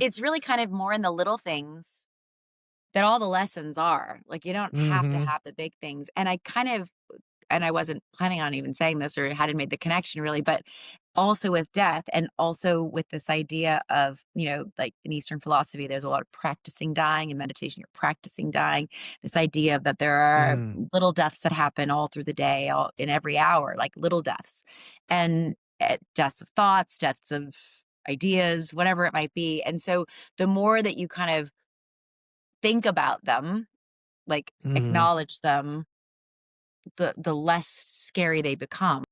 it's really kind of more in the little things that all the lessons are. Like, you don't have to Mhm. have the big things. And I wasn't planning on even saying this or hadn't made the connection really, but also with death and also with this idea of, like in Eastern philosophy, there's a lot of practicing dying and meditation. You're practicing dying. This idea that there are Mm. little deaths that happen all through the day, all in every hour, like little deaths, and deaths of thoughts, deaths of ideas, whatever it might be. And so the more that you kind of think about them, like Mhm. acknowledge them, the less scary they become.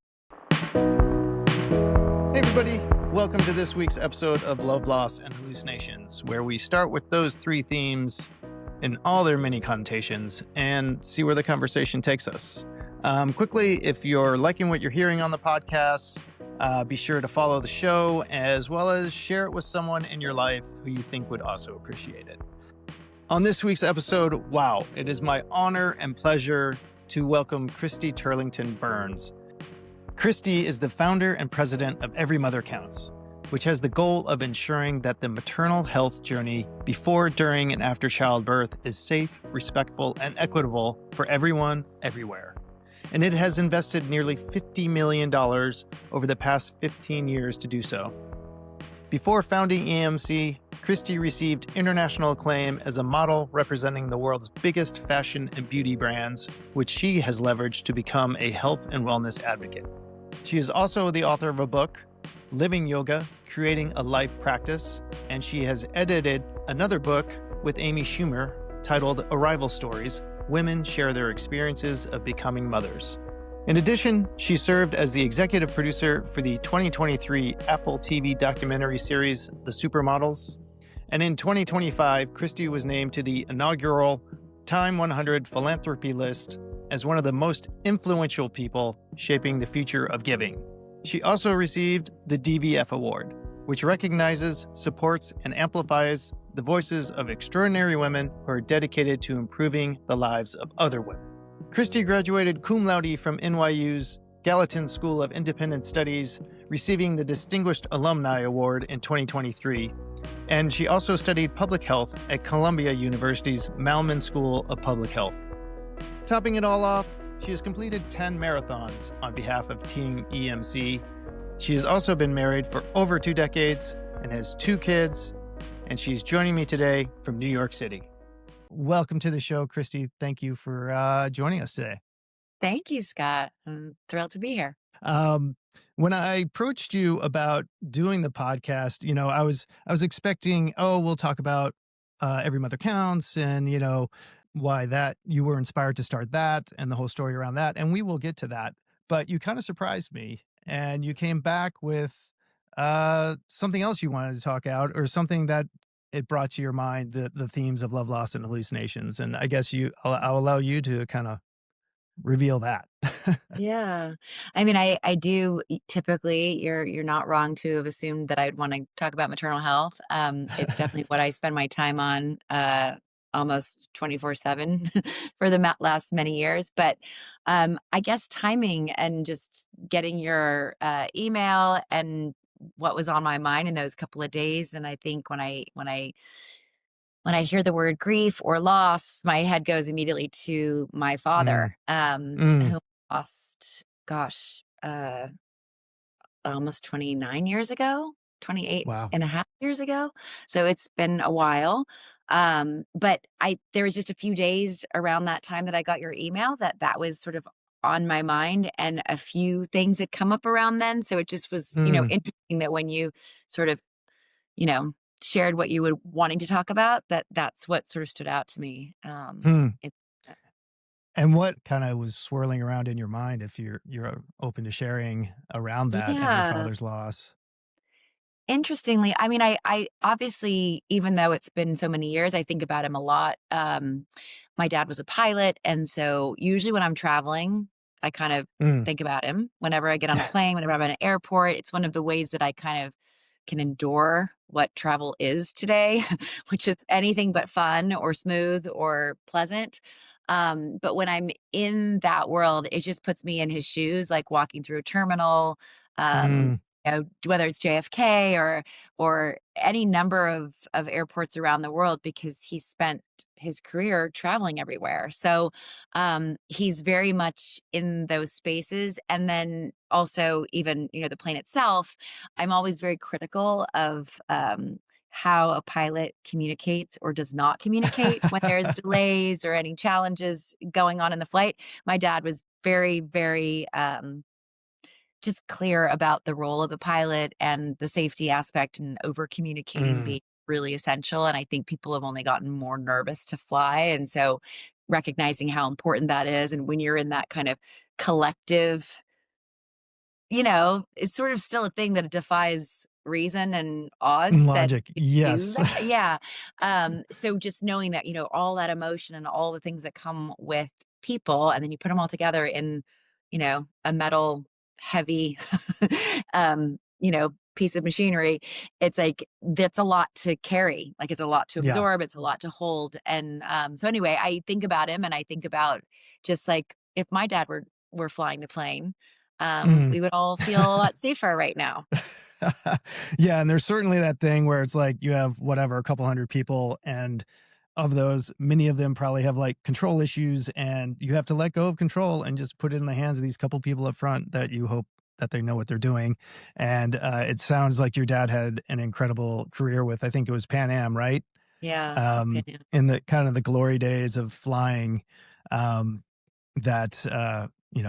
Hey, everybody. Welcome to this week's episode of Love, Loss, and Hallucinations, where we start with those three themes in all their many connotations and see where the conversation takes us. Quickly, if you're liking what you're hearing on the podcast, be sure to follow the show as well as share it with someone in your life who you think would also appreciate it. On this week's episode, wow, it is my honor and pleasure to welcome Christy Turlington-Burns. Christy is the founder and president of Every Mother Counts, which has the goal of ensuring that the maternal health journey before, during, and after childbirth is safe, respectful, and equitable for everyone, everywhere. And it has invested nearly $50 million over the past 15 years to do so. Before founding EMC, Christy received international acclaim as a model representing the world's biggest fashion and beauty brands, which she has leveraged to become a health and wellness advocate. She is also the author of a book, Living Yoga, Creating a Life Practice, and she has edited another book with Amy Schumer titled Arrival Stories: Women Share Their Experiences of Becoming Mothers. In addition, she served as the executive producer for the 2023 Apple TV documentary series, The Supermodels. And in 2025, Christy was named to the inaugural Time 100 philanthropy list as one of the most influential people shaping the future of giving. She also received the DVF Award, which recognizes, supports, and amplifies the voices of extraordinary women who are dedicated to improving the lives of other women. Christy graduated cum laude from NYU's Gallatin School of Independent Studies, receiving the Distinguished Alumni Award in 2023. And she also studied public health at Columbia University's Malman School of Public Health. Topping it all off, she has completed 10 marathons on behalf of Team EMC. She has also been married for over 2 decades and has 2 kids, and she's joining me today from New York City. Welcome to the show, Christy. Thank you for joining us today. Thank you, Scott. I'm thrilled to be here. Um, when I approached you about doing the podcast, I was expecting, we'll talk about Every Mother Counts and, why that you were inspired to start that and the whole story around that. And we will get to that. But you kind of surprised me and you came back with something else you wanted to talk out, or something that it brought to your mind, the themes of love, loss, and hallucinations. And I guess I'll allow you to kind of reveal that. Yeah. I mean, I do typically, you're not wrong to have assumed that I'd want to talk about maternal health. It's definitely what I spend my time on, almost 24/7 for the last many years. But I guess timing and just getting your email and what was on my mind in those couple of days. And I think when I hear the word grief or loss, my head goes immediately to my Mm, father, mm. who lost, gosh, almost 29 years ago, 28 Wow. and a half years ago. So it's been a while. But there was just a few days around that time that I got your email that was sort of on my mind, and a few things had come up around then. So it just was, Mm, interesting that when you sort of, you know, shared what you were wanting to talk about, that's what sort of stood out to me. hmm. It And what kinda was swirling around in your mind, if you're open to sharing around that and your Yeah. father's loss? Interestingly, I mean, I obviously, even though it's been so many years, I think about him a lot. My dad was a pilot, and so usually when I'm traveling, I kind of Mm. think about him. Whenever I get on a plane, whenever I'm at an airport, it's one of the ways that I kind of can endure what travel is today, which is anything but fun or smooth or pleasant. But when I'm in that world, it just puts me in his shoes, like walking through a terminal. Mm. whether it's JFK or any number of airports around the world, because he spent his career traveling everywhere. So he's very much in those spaces. And then also, even, the plane itself, I'm always very critical of how a pilot communicates or does not communicate when there's delays or any challenges going on in the flight. My dad was very, very just clear about the role of the pilot and the safety aspect, and over communicating Mm, being really essential. And I think people have only gotten more nervous to fly. And so recognizing how important that is. And when you're in that kind of collective, it's sort of still a thing that defies reason and odds that logic, you do yes. that. Yeah. So just knowing that, all that emotion and all the things that come with people, and then you put them all together in, a metal heavy, piece of machinery. It's like, that's a lot to carry. Like, it's a lot to Yeah. absorb. It's a lot to hold. And so anyway, I think about him, and I think about just like, if my dad were flying the plane, Mm. we would all feel a lot safer right now. Yeah, and there's certainly that thing where it's like you have whatever, a couple hundred people, and of those, many of them probably have like control issues, and you have to let go of control and just put it in the hands of these couple people up front that you hope that they know what they're doing. And it sounds like your dad had an incredible career with, I think it was Pan Am, right? Yeah, it's been. In the kind of the glory days of flying, um, that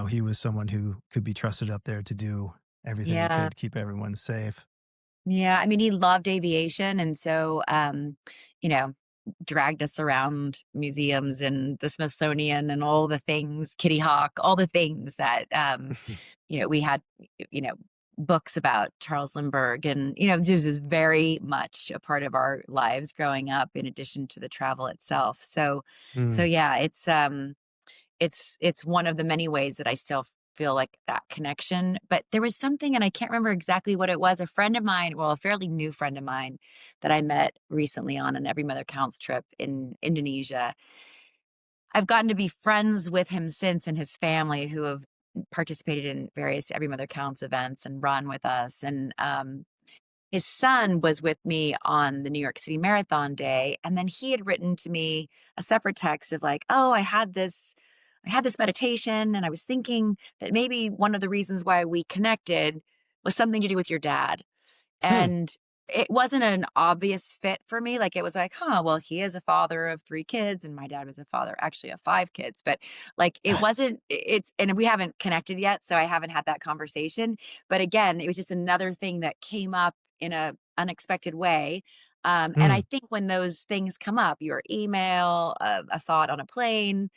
he was someone who could be trusted up there to do everything he Yeah. could to keep everyone safe. Yeah, I mean, he loved aviation, and so, you know, dragged us around museums and the Smithsonian and all the things, Kitty Hawk, all the things that, we had, you know, books about Charles Lindbergh, and, this is very much a part of our lives growing up in addition to the travel itself. So Mm. yeah, it's one of the many ways that I still feel like that connection. But there was something, and I can't remember exactly what it was. A friend of mine, well, a fairly new friend of mine that I met recently on an Every Mother Counts trip in Indonesia. I've gotten to be friends with him since, and his family, who have participated in various Every Mother Counts events and run with us. And his son was with me on the New York City Marathon day, and then he had written to me a separate text of like, "Oh, I had this meditation, and I was thinking that maybe one of the reasons why we connected was something to do with your dad." Hmm. And it wasn't an obvious fit for me. Like, it was like, huh, well, he is a father of 3 kids, and my dad was a father actually of 5 kids. But like, it wasn't, and we haven't connected yet. So I haven't had that conversation. But again, it was just another thing that came up in a unexpected way. And I Hmm. think when those things come up, your email, a thought on a plane,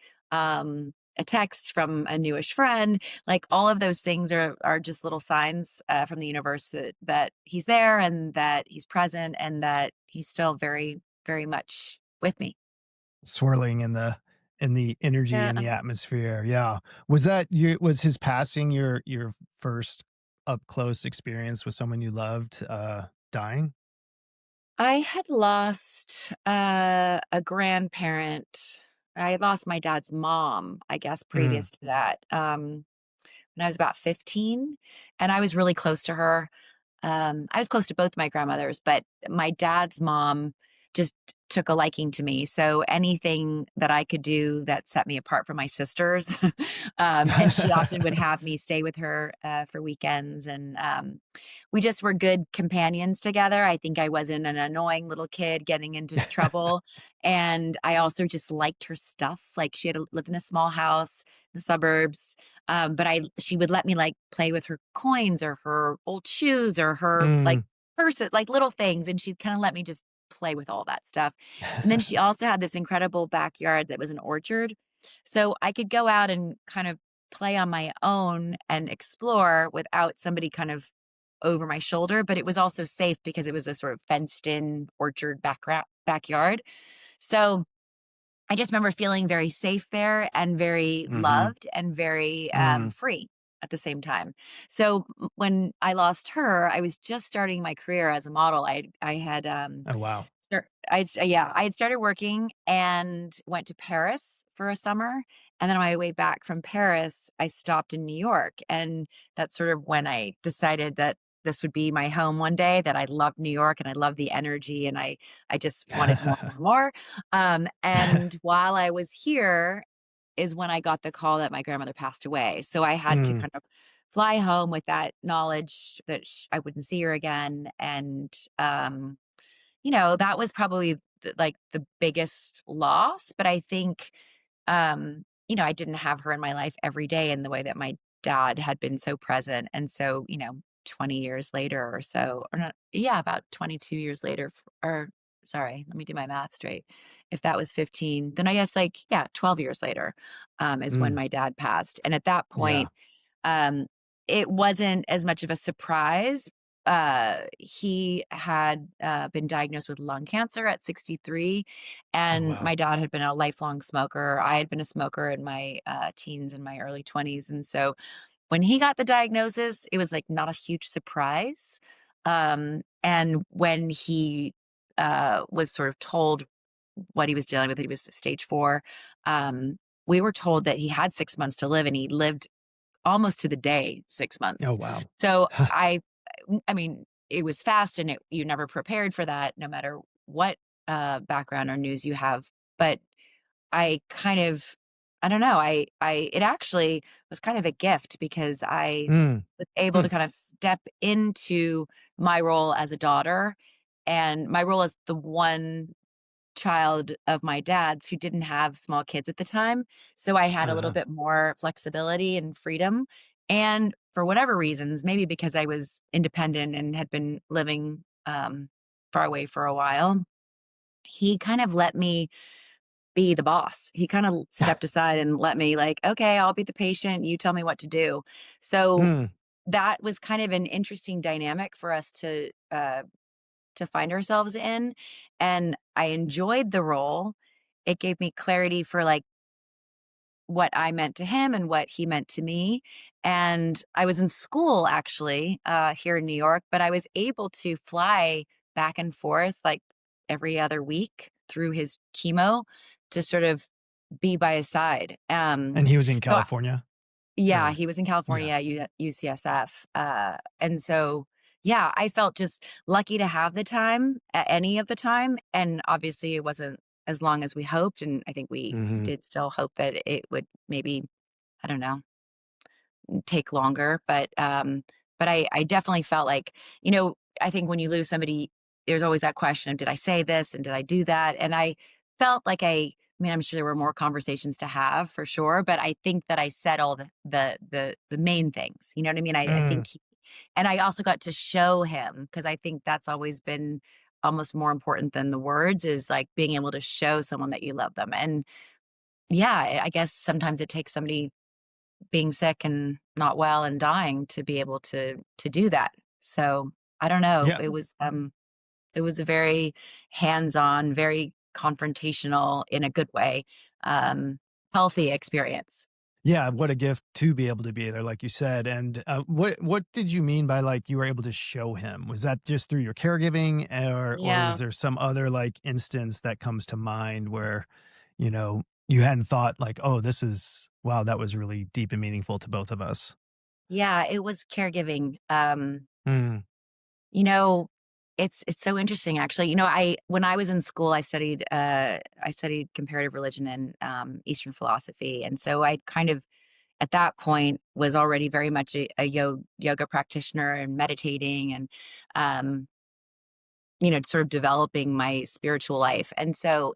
a text from a newish friend, like, all of those things are just little signs from the universe that he's there, and that he's present, and that he's still very, very much with me. Swirling in the energy Yeah. and the atmosphere. Yeah. Was his passing your first up close experience with someone you loved dying? I had lost a grandparent. I had lost my dad's mom, I guess, Mm. previous to that, when I was about 15, and I was really close to her. I was close to both my grandmothers, but my dad's mom just took a liking to me. So anything that I could do that set me apart from my sisters, and she often would have me stay with her for weekends, and we just were good companions together. I think I wasn't an annoying little kid getting into trouble, and I also just liked her stuff. Like, she had lived in a small house in the suburbs, but she would let me like play with her coins or her old shoes or her like Mm. purse, like little things, and she'd kind of let me just play with all that stuff. And then she also had this incredible backyard that was an orchard, so I could go out and kind of play on my own and explore without somebody kind of over my shoulder. But it was also safe because it was a sort of fenced in orchard backyard. So I just remember feeling very safe there, and very Mhm. loved, and very, Mm. free at the same time. So, when I lost her, I was just starting my career as a model. I had, Oh, wow. I had started working and went to Paris for a summer, and then on my way back from Paris, I stopped in New York, and that's sort of when I decided that this would be my home one day, that I loved New York and I loved the energy and I just wanted more, more, more. And while I was here is when I got the call that my grandmother passed away. So I had to Mm. kind of fly home with that knowledge that I wouldn't see her again. And, that was probably like the biggest loss. But I think, I didn't have her in my life every day in the way that my dad had been so present. And so, 20 years later or so, or not, yeah, about 22 years later, or sorry, let me do my math straight. If that was 15, then I guess like, yeah, 12 years later, is when Mm. my dad passed. And at that Yeah. point, um, it wasn't as much of a surprise. He had been diagnosed with lung cancer at 63, Oh, and wow. my dad had been a lifelong smoker. I had been a smoker in my teens and my early 20s. And so when he got the diagnosis, it was like not a huge surprise. And when he was sort of told what he was dealing with, he was stage 4. We were told that he had 6 months to live, and he lived almost to the day, 6 Oh, months. wow. So I mean, it was fast, and you never prepared for that no matter what, background or news you have. But I kind of I don't know, it actually was kind of a gift because I Mm. was able Hmm. to kind of step into my role as a daughter and my role as the one child of my dad's who didn't have small kids at the time. So I had a little Uh-huh. bit more flexibility and freedom. And for whatever reasons, maybe because I was independent and had been living far away for a while, he kind of let me be the boss. He kind of stepped aside and let me, like, okay, I'll be the patient. You tell me what to do. So Mm. that was kind of an interesting dynamic for us to find ourselves in, and I enjoyed the role. It gave me clarity for, like, what I meant to him and what he meant to me, and I was in school actually, here in New York, but I was able to fly back and forth, like, every other week through his chemo to sort of be by his side, And he was in so California? yeah, Or he was in yeah. California at UCSF, and so, yeah, I felt just lucky to have the time at any of the time, and obviously, it wasn't as long as we hoped, and I think we Mhm. did still hope that it would maybe, I don't know, take longer, but I definitely felt like, I think when you lose somebody, there's always that question of, "Did I say this, and did I do that?" And I felt like I mean, I'm sure there were more conversations to have for sure, but I think that I said all the main things, you know what I mean? I Mm. think and I also got to show him because I think that's always been almost more important than the words, is, like, being able to show someone that you love them, and, yeah, I guess sometimes it takes somebody being sick and not well and dying to be able to do that. So, I don't know, Yeah. it was a very hands-on, very confrontational in a good way, um, healthy experience. Yeah, what a gift to be able to be there, like you said, and, what did you mean by, like, you were able to show him? Was that just through your caregiving, or was Yeah. there some other, like, instance that comes to mind where, you hadn't thought like, "Oh, this is wow, that was really deep and meaningful to both of us." Yeah, it was caregiving. Mm. You know, it's so interesting actually. I when I was in school, I studied comparative religion and Eastern philosophy. And so I kind of at that point was already very much a yoga practitioner and meditating and um, sort of developing my spiritual life. And so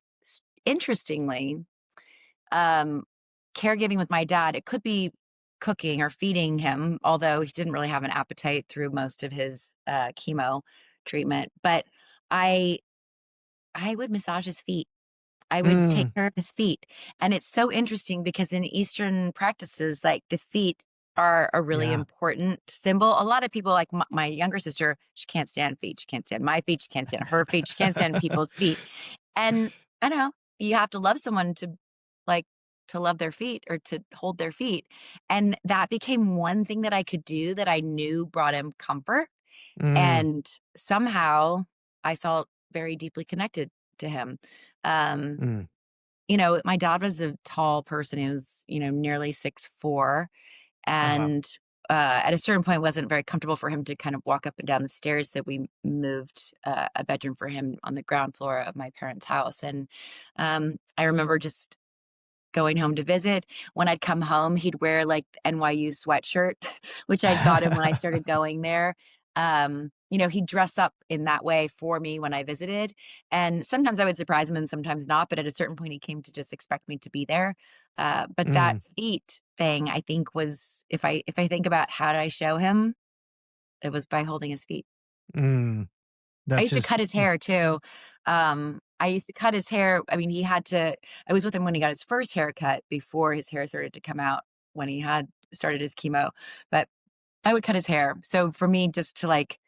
interestingly, um, caregiving with my dad, it could be cooking or feeding him, although he didn't really have an appetite through most of his chemo treatment. But I I would massage his feet. I would take Mm. care of his feet. And it's so interesting because in Eastern practices, like, the feet are a really Yeah. important symbol. A lot of people, like my younger sister, she can't stand feet. She can't stand my feet. She can't stand her feet. She can't stand people's feet. And I don't know, you have to love someone to, like, to love their feet or to hold their feet. And that became one thing that I could do that I knew brought him comfort. Mm. And somehow I felt very deeply connected to him. Um, Mm. my dad was a tall person. He was, nearly 6'4", Uh-huh. and at a certain point wasn't very comfortable for him to kind of walk up and down the stairs. So we moved a bedroom for him on the ground floor of my parents' house. And I remember just going home to visit. When I'd come home, he'd wear like the NYU sweatshirt, which I'd got him when I started going there. He'd dress up in that way for me when I visited. And sometimes I would surprise him and sometimes not. But at a certain point, he came to just expect me to be there. But that Mm, feet thing, I think, was if I think about how did I show him, it was by holding his feet. mm. I That's used to just cut his hair too. I used to cut his hair. I mean, I was with him when he got his first haircut before his hair started to come out when he had started his chemo, but I would cut his hair. So for me, just to like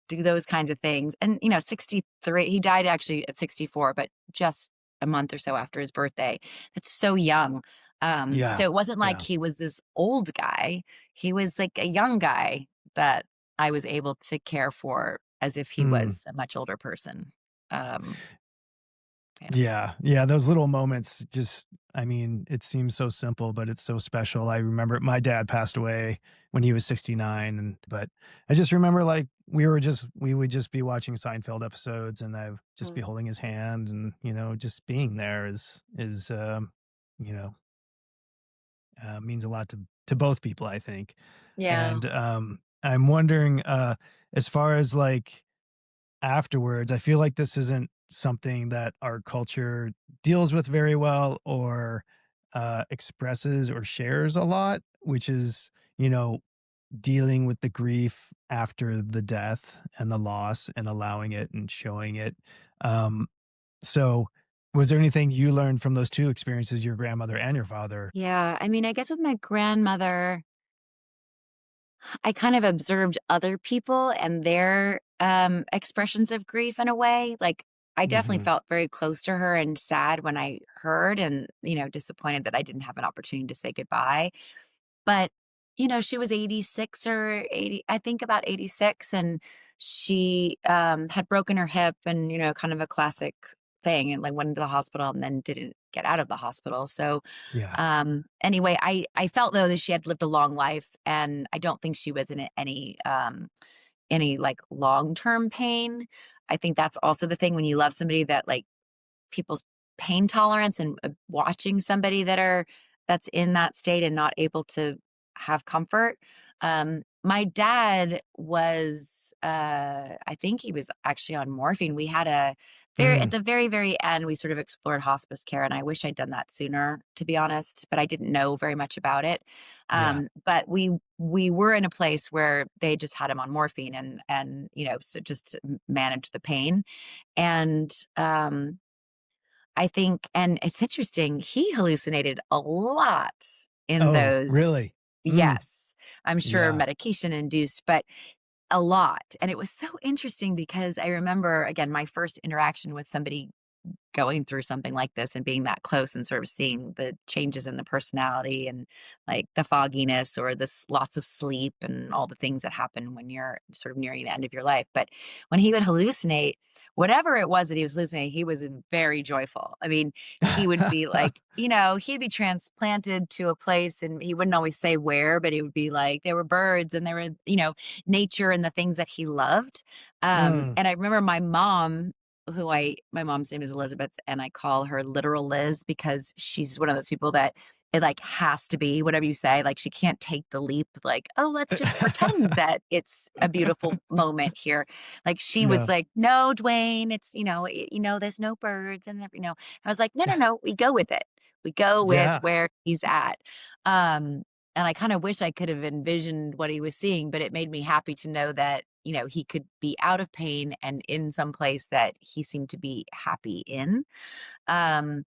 do those kinds of things. And, 63, he died actually at 64, but just a month or so after his birthday. That's so young. So yeah, it wasn't like yeah. he was this old guy. He was like a young guy that I was able to care for as if he Mm. was a much older person. Um, yeah. Yeah, yeah, those little moments just I mean, it seems so simple, but it's so special. I remember my dad passed away when he was 69, and but I just remember, like, we would just be watching Seinfeld episodes, and I'd just be Mm. holding his hand and, just being there you know, means a lot to both people, I think. Yeah. And, I'm wondering, as far as, like, afterwards, I feel like this isn't something that our culture deals with very well or expresses or shares a lot, which is, dealing with the grief after the death and the loss and allowing it and showing it. Um, so, was there anything you learned from those two experiences, your grandmother and your father? Yeah. I mean, I guess with my grandmother, I kind of observed other people and their expressions of grief in a way. Like, I definitely Hmm. felt very close to her and sad when I heard and, disappointed that I didn't have an opportunity to say goodbye. But, she was 86 or 80, I think about 86, and she had broken her hip and, kind of a classic thing, and like went to the hospital and then didn't get out of the hospital. So Yeah. anyway, I felt though that she had lived a long life, and I don't think she was in any like long-term pain. I think that's also the thing when you love somebody, that like people's pain tolerance and watching somebody that's in that state and not able to have comfort. My dad was, I think he was actually on morphine. We had a very at Mm, the very very end, we sort of explored hospice care, and I wish I'd done that sooner, to be honest. But I didn't know very much about it. yeah. But we were in a place where they just had him on morphine, and so just to manage the pain. And I think, and it's interesting, he hallucinated a lot in Oh, those. really? Mm, Yes, I'm sure yeah. medication induced, but a lot. And it was so interesting because I remember, again, my first interaction with somebody going through something like this and being that close and sort of seeing the changes in the personality and like the fogginess or this lots of sleep and all the things that happen when you're sort of nearing the end of your life. But when he would hallucinate, whatever it was that he was hallucinating, he was very joyful. I mean, he would be like, he'd be transplanted to a place, and he wouldn't always say where, but it would be like there were birds and there were, nature and the things that he loved. Mm. And I remember my mom's name is Elizabeth, and I call her literal Liz because she's one of those people that it like has to be whatever you say. Like, she can't take the leap, like, oh, let's just pretend that it's a beautiful moment here. Like, she was Yeah. like, no, Dwayne, it's, there's no birds. And, I was like, no, no, no, we go with it. We go with Yeah. where he's at. Um, and I kind of wish I could have envisioned what he was seeing, but it made me happy to know that, he could be out of pain and in some place that he seemed to be happy in. Um,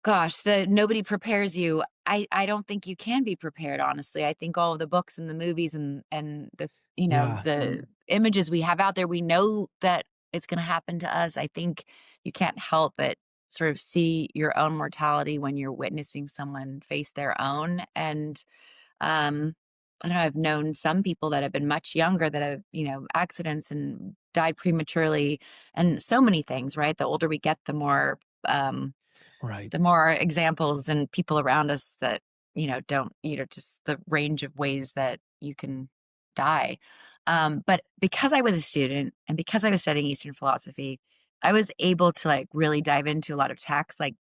Gosh, the nobody prepares you. I don't think you can be prepared, honestly. I think all of the books and the movies and Yeah. the images we have out there, we know that it's going to happen to us. I think you can't help but sort of see your own mortality when you're witnessing someone face their own. And I don't know, I've known some people that have been much younger that have, accidents and died prematurely, and so many things, right? The older we get, um Right. the more examples and people around us that, don't, just the range of ways that, you can die. But because I was a student and because I was studying Eastern philosophy, I was able to like really dive into a lot of texts. I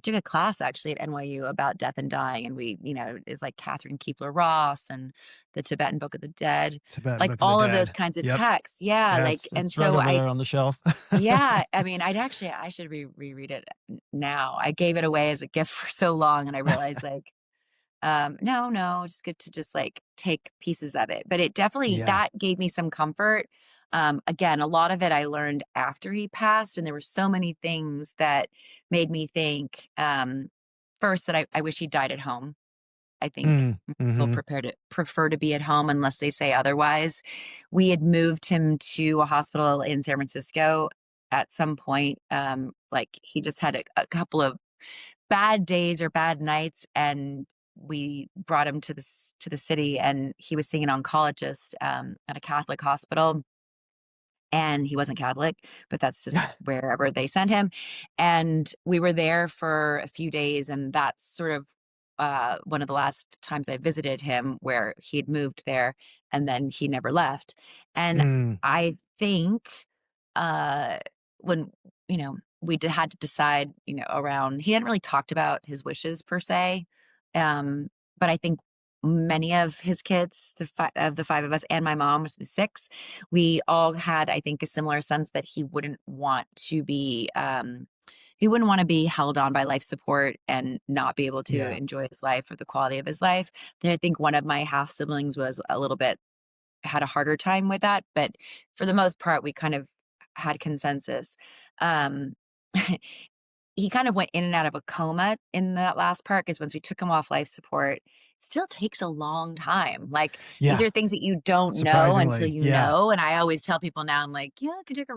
took a class actually at NYU about death and dying, and it's like Catherine Keebler-Ross and the Tibetan Book of the Dead, Tibetan like Book of the all of those Dead. kinds of Yep. texts. Yeah, Yeah, like, and it's right so over there on the shelf. yeah, I mean, I should reread it now. I gave it away as a gift for so long, and I realized like, no, it's good to just like take pieces of it. But it definitely Yeah. that gave me some comfort. Again, a lot of it I learned after he passed, and there were so many things that made me think. First, that I wish he died at home. I think Mm, people mhm. prefer to be at home unless they say otherwise. We had moved him to a hospital in San Francisco at some point. Like he just had a couple of bad days or bad nights, and we brought him to the city, and he was seeing an oncologist at a Catholic hospital, and he wasn't Catholic, but that's just wherever they sent him. And we were there for a few days, and that's sort of one of the last times I visited him where he'd moved there, and then he never left. And Mm, I think uh, when had to decide, around he hadn't really talked about his wishes per se, but I think many of his kids, of the five of us, and my mom was six, we all had, I think, a similar sense that he wouldn't want to be held on by life support and not be able to yeah. enjoy his life or the quality of his life. Then I think one of my half siblings was a little bit had a harder time with that, but for the most part, we kind of had consensus. Um, he kind of went in and out of a coma in that last part because once we took him off life support, it still takes a long time. Like these Yeah. are things that you don't know until Surprisingly. you Yeah. know. And I always tell people now, I'm like, yeah, it could take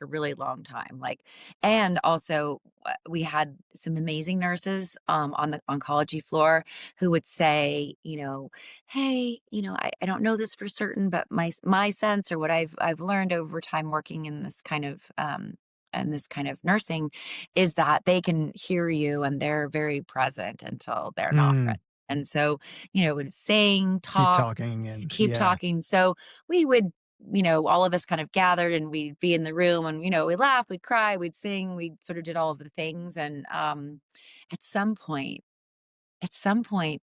a really long time. Like, and also we had some amazing nurses on the oncology floor who would say, hey, I don't know this for certain, but my sense or what I've learned over time working in this kind of nursing is that they can hear you and they're very present until they're not Mm, present. And so, it's saying, keep talk, talking and keep yeah. talking. So we would, all of us kind of gathered and we'd be in the room and, we'd laugh, we'd cry, we'd sing, we sort of did all of the things. And at some point,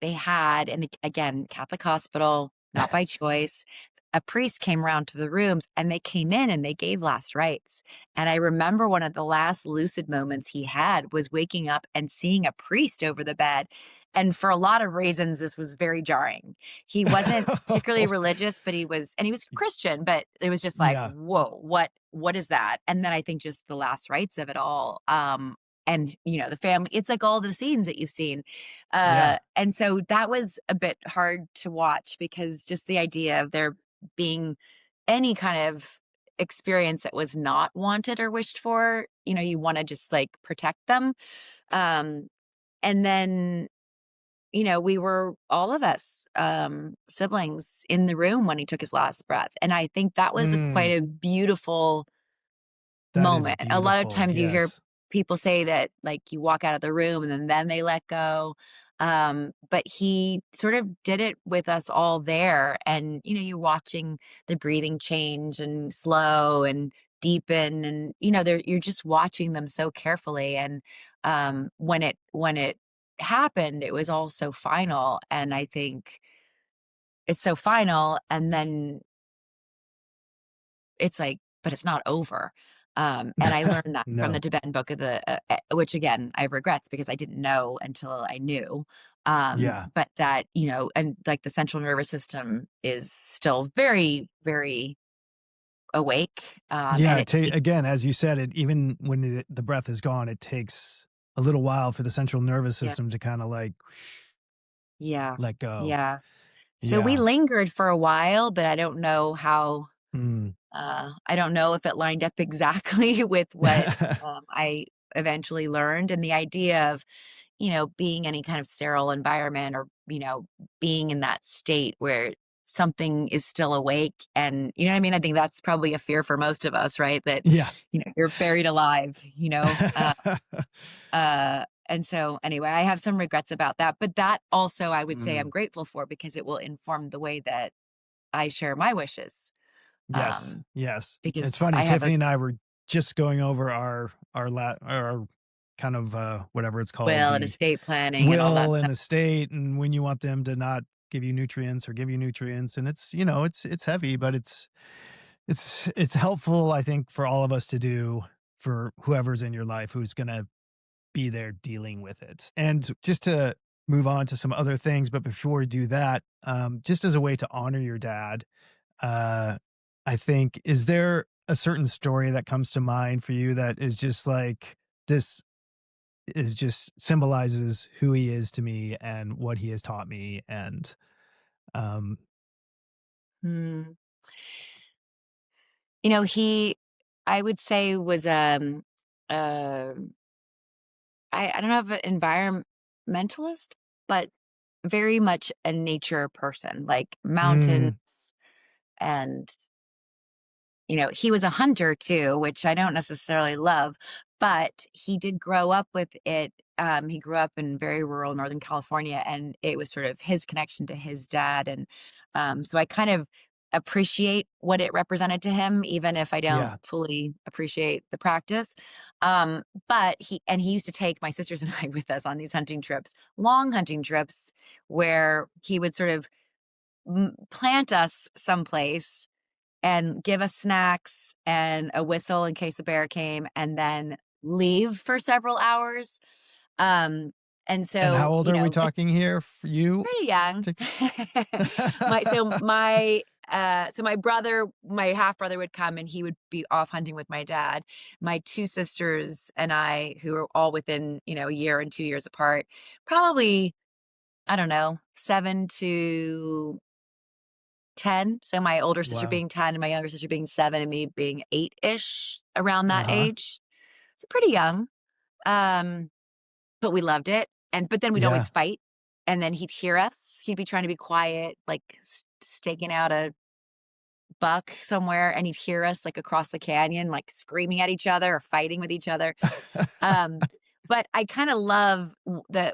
they had, and again, Catholic hospital, not by choice, a priest came around to the rooms and they came in and they gave last rites. And I remember one of the last lucid moments he had was waking up and seeing a priest over the bed. And for a lot of reasons, this was very jarring. He wasn't particularly religious, but he was Christian, but it was just like, Yeah. whoa, what is that? And then I think just the last rites of it all. And the family, it's like all the scenes that you've seen, Yeah. and so that was a bit hard to watch because just the idea of there being any kind of experience that was not wanted or wished for, you want to just like protect them. Um, and then, we were all of us siblings in the room when he took his last breath. And I think that was quite Mm, a beautiful that is moment. A lot of beautiful. times you hear Yes. people say that like you walk out of the room and then they let go. But he sort of did it with us all there. And, you're watching the breathing change and slow and deepen and, you're just watching them so carefully. And when it happened, it was all so final. And I think it's so final. And then it's like, but it's not over. And I learned that from the No. Tibetan book of the, which again, I have regrets because I didn't know until I knew. Yeah. But that, and like the central nervous system is still very, very awake. And Yeah. it takes, Again, as you said, it even when the breath is gone, it takes a little while for the central nervous yeah, system to kind of like yeah, let go. yeah. So we Yeah. lingered for a while, but I don't know how, Mm. I don't know if it lined up exactly with what I eventually learned. And the idea of, being any kind of sterile environment or, being in that state where something is still awake. And you know what I mean? I think that's probably a fear for most of us, right? That, Yeah. you're buried alive, uh, And so anyway, I have some regrets about that, but that also I would say I'm Mm, grateful for because it will inform the way that I share my wishes. yes, Um, yes. It's because funny, I have a Tiffany and I were just going over our kind of, whatever it's called, will and the estate planning and all that will and stuff. estate, and when you want them to not give you nutrients or give you nutrients, and it's, it's heavy, but it's helpful, I think, for all of us to do for whoever's in your life who's gonna be there dealing with it. And just to move on to some other things, but before we do that, just as a way to honor your dad, uh, I think, is there a certain story that comes to mind for you that is just like, this is just symbolizes who he is to me and what he has taught me? And, um, Hmm. He, I would say was, uh, I don't know if an environmentalist, but very much a nature person, like mm, mountains and he was a hunter too, which I don't necessarily love, but he did grow up with it. He grew up in very rural Northern California, and it was sort of his connection to his dad. And so I kind of appreciate what it represented to him, even if I don't yeah. fully appreciate the practice. But he used to take my sisters and I with us on these hunting trips, long hunting trips, where he would sort of plant us someplace and give us snacks and a whistle in case a bear came, and then leave for several hours. Um, and And how so, old are we talking here for you? pretty young. To my so my so my brother, my half brother would come and he would be off hunting with my dad. My two sisters and I, who are all within, a year and 2 years apart, probably, I don't know, 7 to 10. So my older sister Wow. being 10 and my younger sister being 7 and me being 8-ish, around that Uh-huh. age. So pretty young. Um, but we loved it. But then we'd always Yeah. fight. And then he'd hear us. He'd be trying to be quiet, like staking out a buck somewhere, and he'd hear us like across the canyon, like screaming at each other or fighting with each other. Um, but I kind of love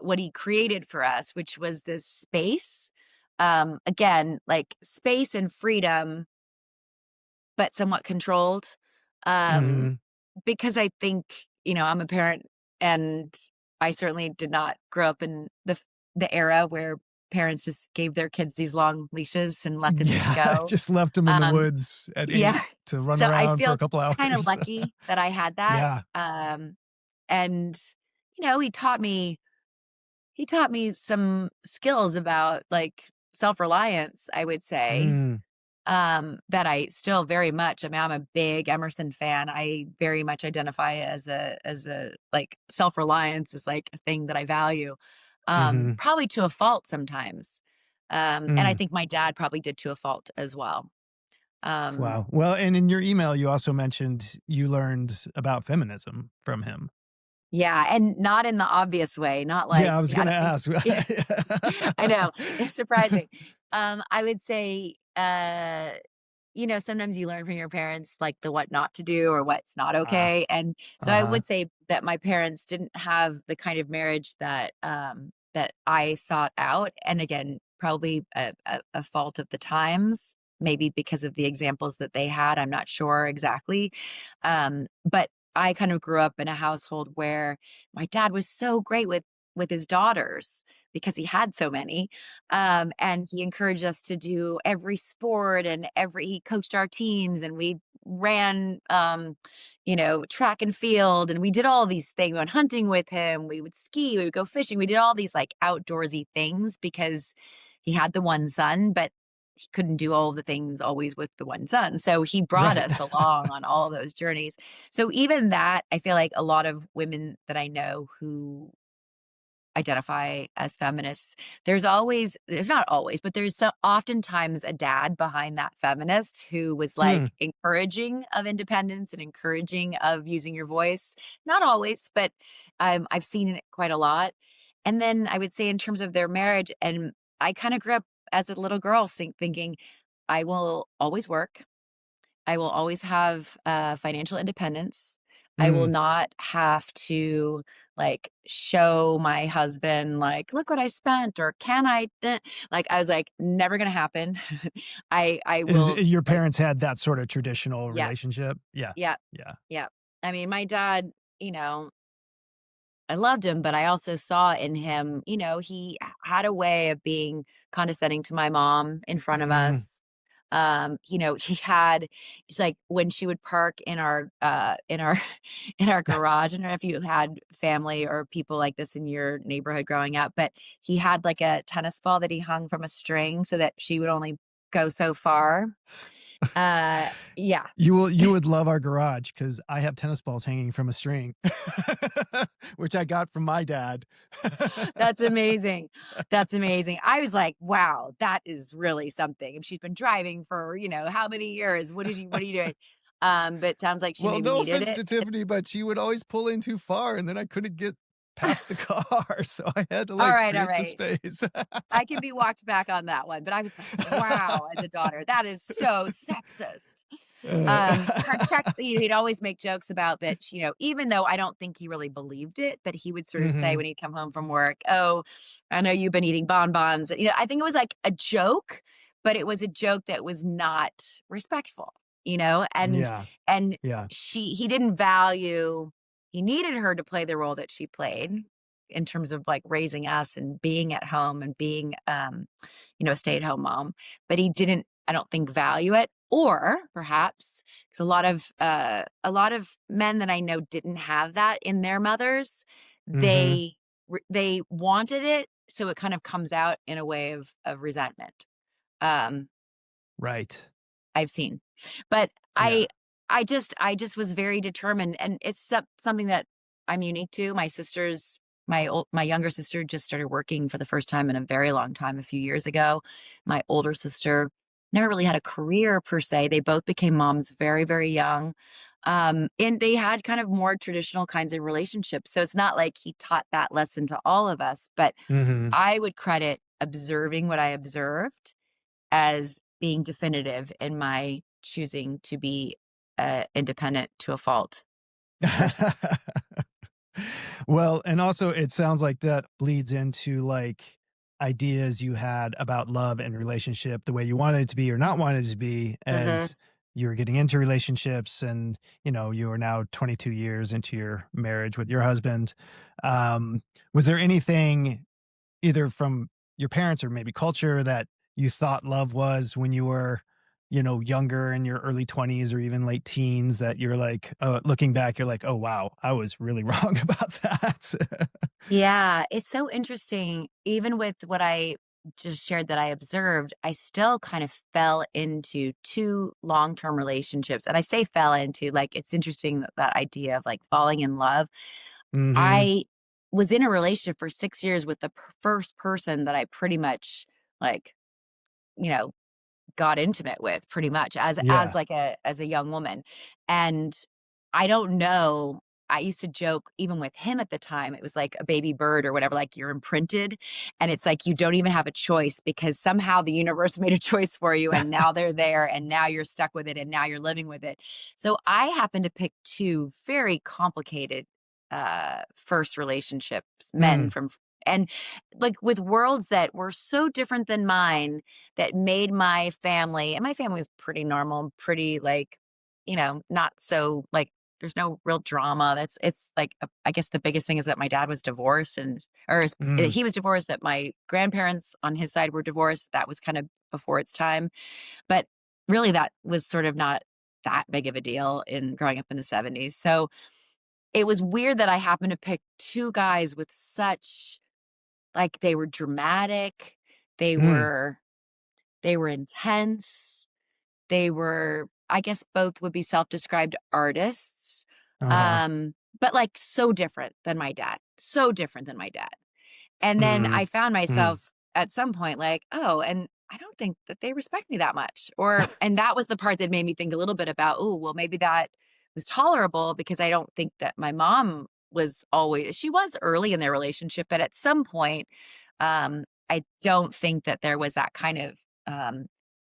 what he created for us, which was this space. Again, like space and freedom, but somewhat controlled. Um, Mhm. because I think, I'm a parent, and I certainly did not grow up in the era where parents just gave their kids these long leashes and let them just Yeah, go. just left them in the Um, woods at yeah. 8 to run So I around for a feel couple kind of hours. lucky that I had that. Yeah. And he taught me some skills about like self-reliance, I would say, Mm, that I still very much, I mean, I'm a big Emerson fan. I very much identify as a like self-reliance is like a thing that I value, mhm, probably to a fault sometimes. And I mm. think my dad probably did to a fault as well. Um, Wow. Well, and in your email, you also mentioned you learned about feminism from him. yeah, and not in the obvious way, not Yeah, like I was I gonna don't think ask. yeah, I know, it's surprising. I would say, sometimes you learn from your parents, like, the what not to do or what's not Ah, okay, and so I uh-huh. would say that my parents didn't have the kind of marriage that I sought out, and again, probably a fault of the times, maybe because of the examples that they had, I'm not sure exactly, but I kind of grew up in a household where my dad was so great with his daughters because he had so many, and he encouraged us to do every sport and he coached our teams, and we ran, track and field, and we did all these things. We went hunting with him. We would ski. We would go fishing. We did all these like outdoorsy things because he had the one son, but he couldn't do all the things always with the one son. So he brought Right. us along on all those journeys. So even that, I feel like a lot of women that I know who identify as feminists, there's not always, but there's oftentimes a dad behind that feminist who was Hmm, like encouraging of independence and encouraging of using your voice. Not always, but I've seen it quite a lot. And then I would say in terms of their marriage, and I kind of grew up as a little girl thinking I will always work. I will always have financial independence. I will mm, not have to like show my husband like, look what I spent, or can I like, I was like, never gonna happen. I Is will your like, parents had that sort of traditional yeah, relationship? Yeah. yeah, Yeah. yeah. I mean, my dad, you know, I loved him, but I also saw in him, you know, he had a way of being condescending to my mom in front of Mm. us. You know, he had it's like when she would park in our in our garage. I don't know if you had family or people like this in your neighborhood growing up, but he had like a tennis ball that he hung from a string so that she would only go so far. Yeah. You would love our garage because I have tennis balls hanging from a string, which I got from my dad. That's amazing. That's amazing. I was like, "Wow, that is really something." If she's been driving for, you know, how many years? What are you doing? But it sounds like she Well, maybe no needed offense it. to Tiffany, but she would always pull in too far, and then I couldn't get past the car, so I had to, All like, right, all create the right. space. I can be walked back on that one, but I was like, "Wow," as a daughter, "that is so sexist." Her check he'd always make jokes about that, you know, even though I don't think he really believed it, but he would sort of say Mhm. when he'd come home from work, "Oh, I know you've been eating bonbons." You know, I think it was like a joke, but it was a joke that was not respectful, you know, Yeah, and yeah. he didn't value he needed her to play the role that she played in terms of like raising us and being at home and being you know, a stay-at-home mom, but he didn't, I don't think, value it. Or perhaps because a lot of men that I know didn't have that in their mothers. Mhm. They wanted it, so it kind of comes out in a way of resentment. Um, Right. I've seen. But Yeah. I just was very determined, and it's something that I'm unique to. My younger sister just started working for the first time in a very long time a few years ago. My older sister never really had a career per se. They both became moms very, very young. And they had kind of more traditional kinds of relationships. So it's not like he taught that lesson to all of us, but Mhm. I would credit observing what I observed as being definitive in my choosing to be a independent to a fault person. Well, and also it sounds like that bleeds into, like, ideas you had about love and relationship, the way you wanted it to be or not wanted it to be Mhm. as you were getting into relationships and, you are now 22 years into your marriage with your husband. Um, was there anything either from your parents or maybe culture that you thought love was when you were, younger in your early 20s or even late teens that you're like, looking back, you're like, oh, wow, I was really wrong about that. Yeah, it's so interesting. Even with what I just shared that I observed, I still kind of fell into 2 long-term relationships. And I say fell into, like, it's interesting that that idea of, like, falling in love. Hmm. I was in a relationship for 6 years with the first person that I pretty much, like, you know, got intimate with pretty much as Yeah. like as a young woman. And I don't know, I used to joke even with him at the time, it was like a baby bird or whatever, like you're imprinted and it's like you don't even have a choice because somehow the universe made a choice for you and now they're there and now you're stuck with it and now you're living with it. So I happened to pick 2 very complicated first relationships, men Mm. from and like with worlds that were so different than mine that made my family, and my family was pretty normal, pretty like, you know, not so like there's no real drama. It's like I guess the biggest thing is that my dad was divorced Mm. he was divorced, that my grandparents on his side were divorced. That was kind of before its time. But really that was sort of not that big of a deal in growing up in the 70s. So it was weird that I happened to pick 2 guys with such like they were dramatic, they Mm. were they were intense. They were, I guess both would be self-described artists, Uh-huh. but, like, so different than my dad, so different than my dad. And then Mm. I found Mm. myself at some point like, "Oh, and I don't think that they respect me that much," and that was the part that made me think a little bit about, "Oh, well, maybe that was tolerable," because I don't think that my mom was always she was early in their relationship, but at some point, I don't think that there was that kind of,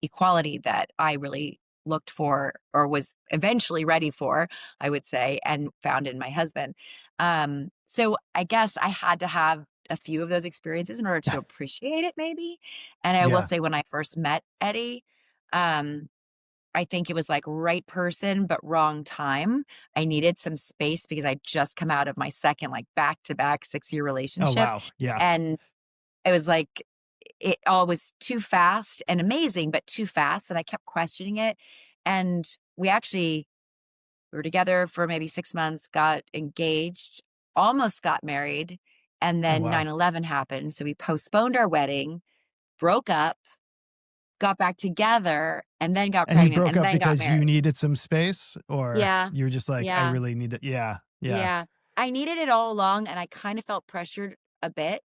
equality that I really looked for or was eventually ready for, I would say, and found in my husband. So I guess I had to have a few of those experiences in order to appreciate it, maybe. And I will Yeah. say, when I first met Eddie, um, I think it was like right person, but wrong time. I needed some space because I just come out of my second, like back to back 6-year Oh, relationship. wow. Yeah. And it was like, it all was too fast and amazing, but too fast. And I kept questioning it. And we were together for maybe 6 months, got engaged, almost got married. And Oh, then wow. 9/11 happened. So we postponed our wedding, broke up, got back together, and then got And you pregnant, broke and up then got because you married. needed some space, or Yeah. you were just like, I Yeah. really need it. Yeah. Yeah. Yeah. I needed it all along, and I kind of felt pressured a bit.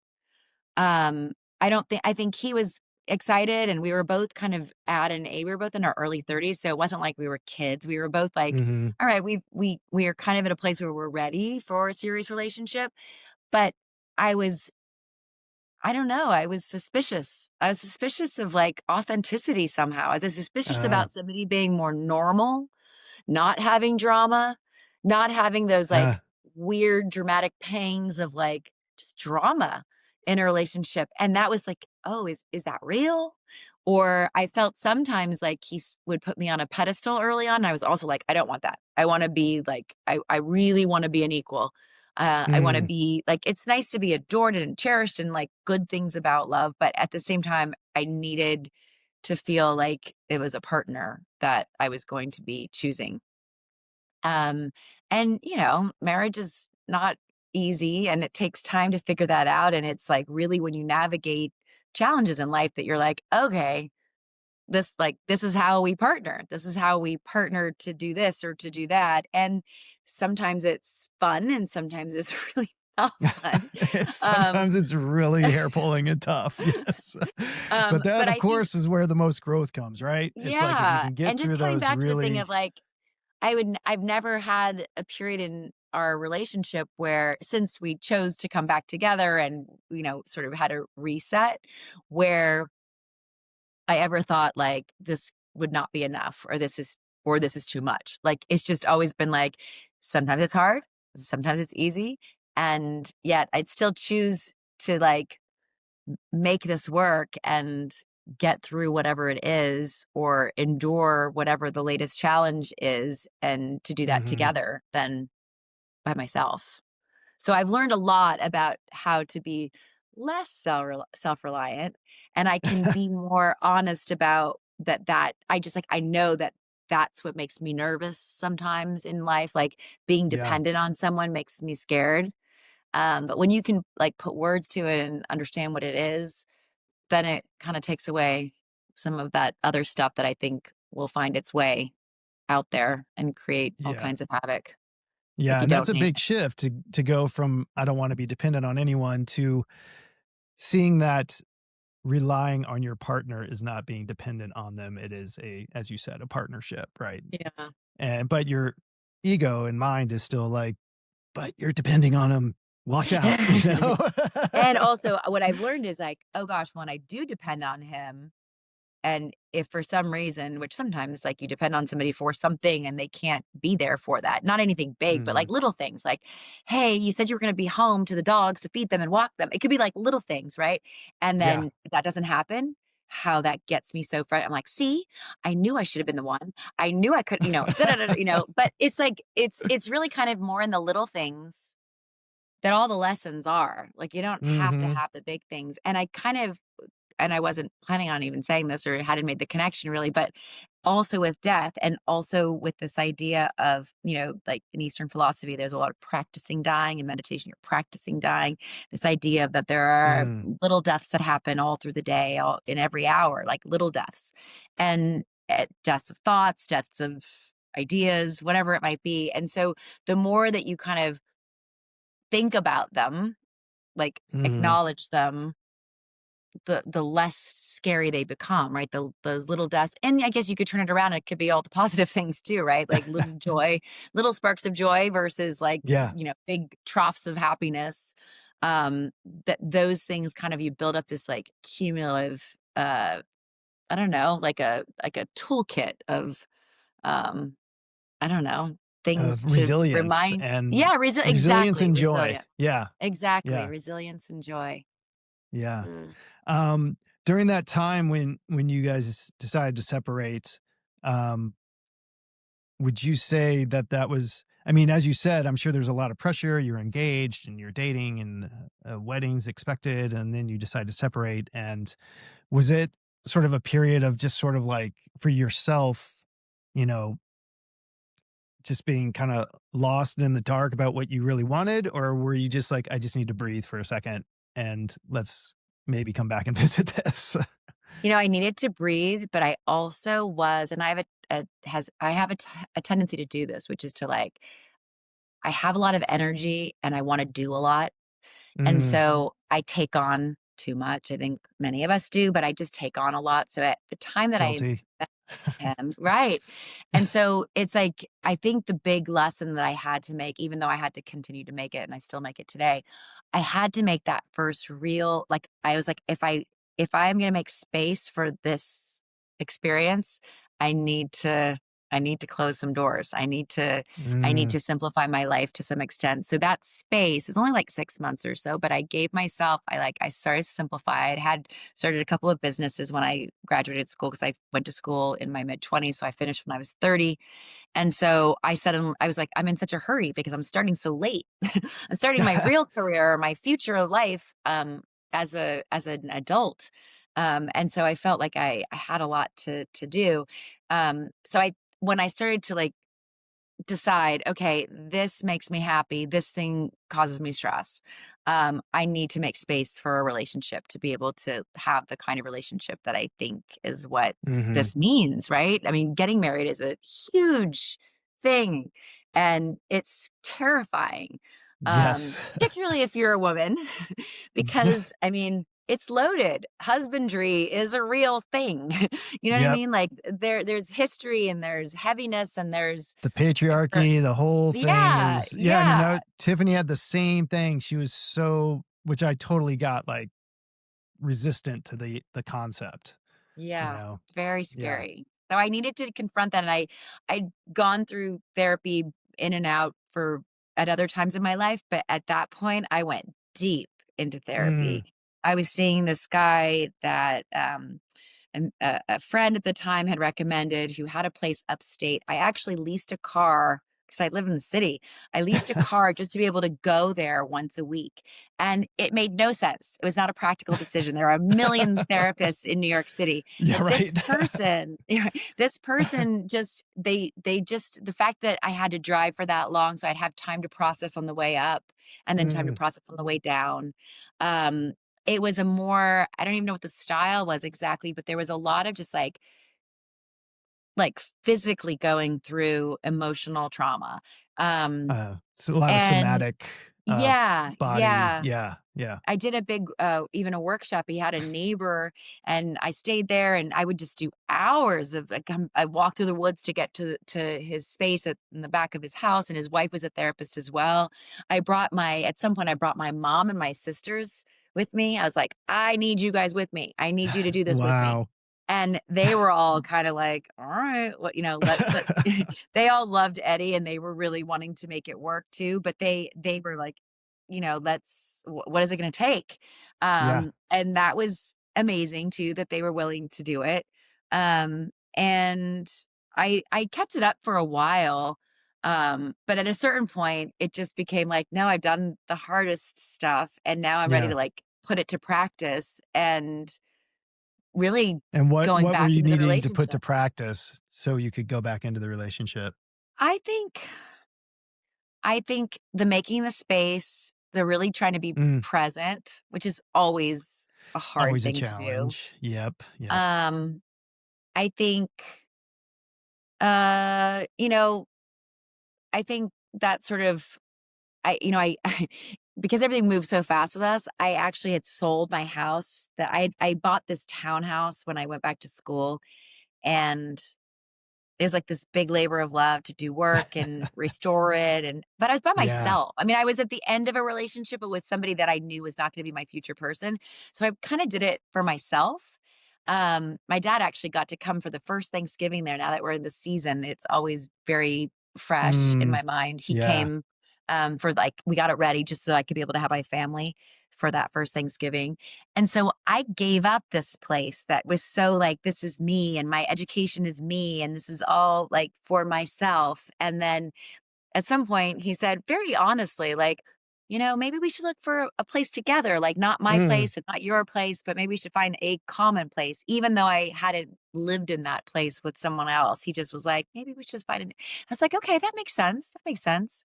Um, I think he was excited, and we were both kind of at an age, we were both in our early 30s, so it wasn't like we were kids. We were both like, Hmm. all right, we are kind of at a place where we're ready for a serious relationship. But I was I don't know, I was suspicious. I was suspicious of like authenticity somehow. I was suspicious Uh, about somebody being more normal, not having drama, not having those uh, like weird dramatic pangs of like just drama in a relationship. And that was like, oh, is that real? Or I felt sometimes like would put me on a pedestal early on. And I was also like, I don't want that. I want to be like, I really want to be an equal. I want to mm, be like, it's nice to be adored and cherished and like good things about love. But at the same time, I needed to feel like it was a partner that I was going to be choosing. Um, and marriage is not easy, and it takes time to figure that out. And it's like really when you navigate challenges in life that you're like, okay, this is how we partner. This is how we partner to do this or to do that. And sometimes it's fun and sometimes it's really not fun. Um, sometimes it's really hair pulling and tough. Yes. But that, but of I think, course, is where the most growth comes, right? It's like if you yeah. can get And just through coming those back to the thing really, of like, I've never had a period in our relationship where, since we chose to come back together and, sort of had a reset, where I ever thought like this would not be enough, or this is too much. Like it's just always been like, sometimes it's hard, sometimes it's easy. And yet I'd still choose to like make this work and get through whatever it is, or endure whatever the latest challenge is, and to do that hmm. together than by myself. So I've learned a lot about how to be less self-reliant, and I can be more honest about that I know that that's what makes me nervous sometimes in life, like being Yeah. dependent on someone makes me scared. But when you can like put words to it and understand what it is, then it kind of takes away some of that other stuff that I think will find its way out there and create all Yeah. kinds of havoc if Yeah. you And that's don't a name big it. shift to go from I don't want to be dependent on anyone to seeing that relying on your partner is not being dependent on them. It is as you said, a partnership, right? Yeah. And but your ego and mind is still like, but you're depending on them. Watch out, you know? And also, what I've learned is like, oh gosh, when I do depend on him, and if for some reason, which sometimes like you depend on somebody for something and they can't be there for that, not anything big, but Mhm. like little things like, hey, you said you were going to be home to the dogs to feed them and walk them. It could be like little things, right? And Yeah. then that doesn't happen. How that gets me so frustrated. I'm like, see, I knew I should have been the one. I knew I could, da, da, da, da, but it's like, it's really kind of more in the little things that all the lessons are. Like, you don't have to Mhm. have the big things. And I wasn't planning on even saying this or hadn't made the connection really, but also with death, and also with this idea of, like in Eastern philosophy, there's a lot of practicing dying, and meditation, you're practicing dying. This idea of that there are Mm. little deaths that happen all through the day, all in every hour, like little deaths, and deaths of thoughts, deaths of ideas, whatever it might be. And so the more that you kind of think about them, like Mhm. acknowledge them, the less scary they become, right? Those little deaths. And I guess you could turn it around. It could be all the positive things too, right? Like little joy, little sparks of joy versus like, Yeah. big troughs of happiness. That those things kind of, you build up this like cumulative, I don't know, like a toolkit of um, I don't know, things Of to resilience remind. and Yeah, resilience exactly, and joy. resilient. Yeah. Exactly, Yeah. resilience and joy. Yeah. Mm. Um, During that time when you guys decided to separate, um, would you say that that was I mean, as you said, I'm sure there's a lot of pressure, you're engaged and you're dating and, weddings expected, and then you decide to separate, and was it sort of a period of just sort of like, for yourself, you know, just being kinda lost and in the dark about what you really wanted, or were you just like, "I just need to breathe for a second, and let's maybe come back and visit this?" I needed to breathe, but I also was, and I have a tendency to do this, which is to like, I have a lot of energy and I want to do a lot. And Mm, so I take on too much. I think many of us do, but I just take on a lot. So at the time that I guilty. met him, right. And so it's like, I think the big lesson that I had to make, even though I had to continue to make it and I still make it today, I had to make that first real, like, I was like, if I'm going to make space for this experience, I need to, I need to close some doors. I need to Mm, simplify my life to some extent. So that space is only like 6 months or so, but I gave myself, I started to simplify. I had started a couple of businesses when I graduated school because I went to school in my mid-20s. So I finished when I was 30. And so I was like, I'm in such a hurry because I'm starting so late. I'm starting my real career, my future life, as an adult. And so I felt like I had a lot to do. So when I started to like decide, okay, this makes me happy, this thing causes me stress. I need to make space for a relationship to be able to have the kind of relationship that I think is what mhm. this means, right? I mean, getting married is a huge thing and it's terrifying. Yes. Particularly if you're a woman, because I mean, it's loaded. Husbandry is a real thing. You know what I Yep. mean? Like there's history and there's heaviness and there's The er patriarchy, the whole thing yeah, is yeah, I mean, yeah, Tiffany had the same thing. She was so which I totally got, like, resistant to the concept, you yeah, know? very Yeah. scary. So I needed to confront that, and I'd gone through therapy in and out for at other times in my life, but at that point, I went deep into therapy. Mm. I was seeing this guy that, a friend at the time had recommended who had a place upstate. I actually leased a car because I live in the city. I leased a car just to be able to go there once a week. And it made no sense. It was not a practical decision. There are a million therapists in New York City, Yeah, but this right. person, this person just they just the fact that I had to drive for that long so I'd have time to process on the way up and then time to Mm. process on the way down. Um it was a more, I don't even know what the style was exactly, but there was a lot of just like physically going through emotional trauma. Um, So a lot of and somatic, yeah, body yeah. yeah, yeah. I did a big, even a workshop. He had a neighbor, and I stayed there, and I would just do hours of. Like, I walked through the woods to get to his space in the back of his house, and his wife was a therapist as well. At some point, I brought my mom and my sisters with me. I was like, I need you guys with me. I need you to do this with me. Wow. And they were all kind of like, all right, what, they all loved Eddie and they were really wanting to make it work too. But they were like, what is it going to take? Yeah, And that was amazing too, that they were willing to do it. And I kept it up for a while. But at a certain point, it just became like, no, I've done the hardest stuff and now I'm ready yeah. to like put it to practice and really And going what were back you into the needing to put to relationship. practice so you could go back into the relationship? I think I think the making the space, the really trying to be Mm, present, which is always a hard always a thing to do. challenge. Yep, yep. Um, I think, uh, you know, I think that sort of I because everything moved so fast with us, I actually had sold my house that I bought this townhouse when I went back to school, and it was like this big labor of love to do work and restore it, but I was by Yeah. myself. I mean, I was at the end of a relationship, but with somebody that I knew was not gonna be my future person, so I kinda did it for myself, My dad actually got to come for the first Thanksgiving there. Now that we're in the season, it's always very fresh in Mm, my mind. He yeah. came for like, we got it ready just so I could be able to have my family for that first Thanksgiving. And so I gave up this place that was so like, this is me and my education is me and this is all like for myself. And then at some point he said very honestly, like, maybe we should look for a place together, like not my Mm, place and not your place, but maybe we should find a common place. Even though I hadn't lived in that place with someone else, he just was like, maybe we should just find it. I was like, okay, that makes sense. That makes sense.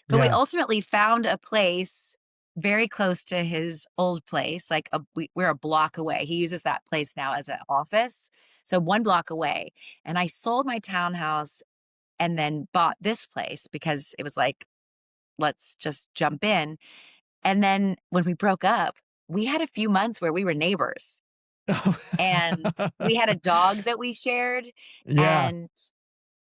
But we yeah. ultimately found a place very close to his old place. Like we're a block away. He uses that place now as an office. So 1 block away. And I sold my townhouse and then bought this place because it was like, let's just jump in. And then when we broke up, we had a few months where we were neighbors and we had a dog that we shared. Yeah. And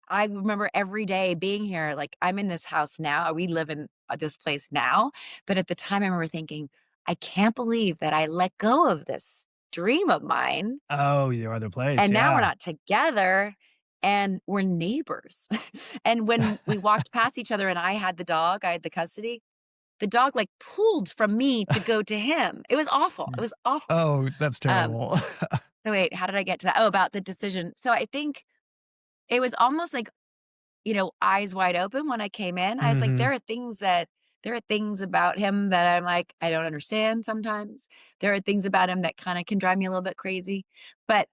I remember every day being here, like I'm in this house now. We live in this place now. But at the time, I remember thinking, I can't believe that I let go of this dream of mine. Oh, your other place. And now we're Yeah. not together and we're neighbors. And when we walked past each other and I had the dog, I had the custody, the dog like pulled from me to go to him. It was awful. It was awful. Oh, that's Um, terrible. so wait, how did I get to that? Oh, about the decision. So I think it was almost like eyes wide open when I came in. I was like, Hmm. there are things about him that I'm like, I don't understand sometimes. There are things about him that kind of can drive me a little bit crazy. But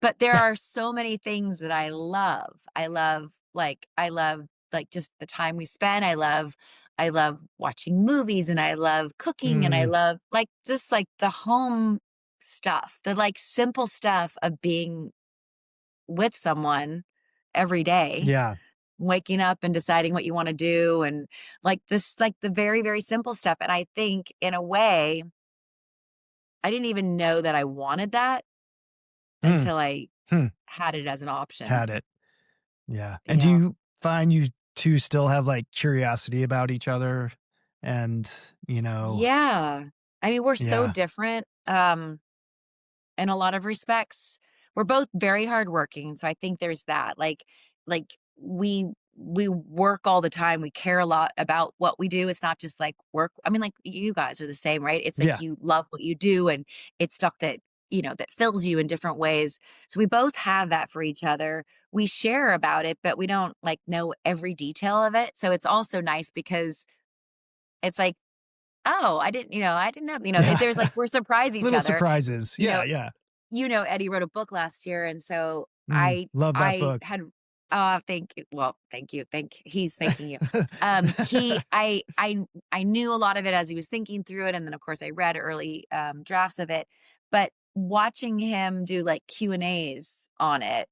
but there are so many things that I love. I love just the time we spend. I love watching movies and I love cooking and I Mm, love like just like the home stuff, the like simple stuff of being with someone every day, yeah. waking up and deciding what you want to do and like this like the very very simple stuff. And I think in a way I didn't even know that I wanted that Mm, until I hmm. had it as an option. Had it. Yeah. And do Yeah. you find you two still have like curiosity about each other? And, Yeah. I mean, we're so yeah. different in a lot of respects. We're both very hardworking, so I think there's that. Like we work all the time. We care a lot about what we do. It's not just like work. I mean, like you guys are the same, right? It's like Yeah. you love what you do and it's stuff that that fills you in different ways. So we both have that for each other. We share about it, but we don't like know every detail of it. So it's also nice because it's like, oh, I didn't know, Yeah. there's like we're surprise each Little other. surprises. You Yeah. know, Yeah. Eddie wrote a book last year, and so Mm, love that I book. had thank you. Well, thank you. He's thanking you. He I knew a lot of it as he was thinking through it, and then of course I read early drafts of it. But watching him do like Q&As on it,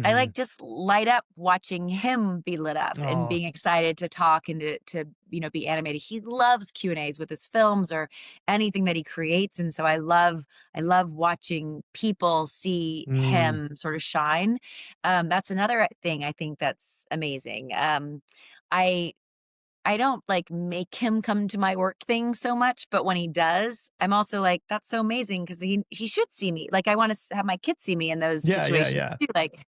I Hmm. like just light up watching him be lit up and Oh. being excited to talk and to be animated. He loves Q&As with his films or anything that he creates. And so I love watching people see Mm, him sort of shine. That's another thing I think that's amazing. I I don't like make him come to my work thing so much, but when he does, I'm also like, that's so amazing because he should see me. Like I want to have my kids see me in those yeah. Yeah. situations Yeah. too. Like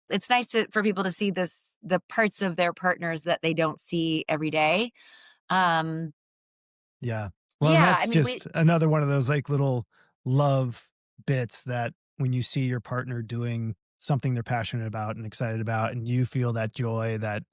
it's nice for people to see the parts of their partners that they don't see every day. Um, Yeah. Well, and yeah, I that's mean, we just another one of those like little love bits that when you see your partner doing something they're passionate about and excited about, and you feel that joy, that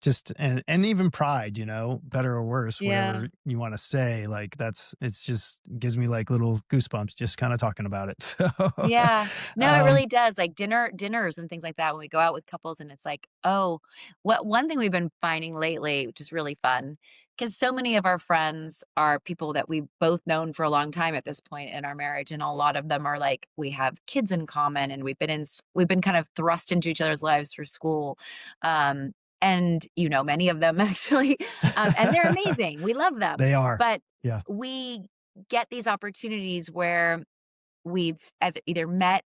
just and even pride, better or worse, yeah. whatever you want to say, like it's just gives me like little goosebumps just kind of talking about it. So, Yeah. No, it um, really does. Like dinners and things like that when we go out with couples and it's like, oh, what one thing we've been finding lately, which is really fun, because so many of our friends are people that we've both known for a long time at this point in our marriage. And a lot of them are like, we have kids in common and we've been kind of thrust into each other's lives through school. Um, and many of them actually. And they're amazing. We love them. they are. But Yeah. we get these opportunities where we've either met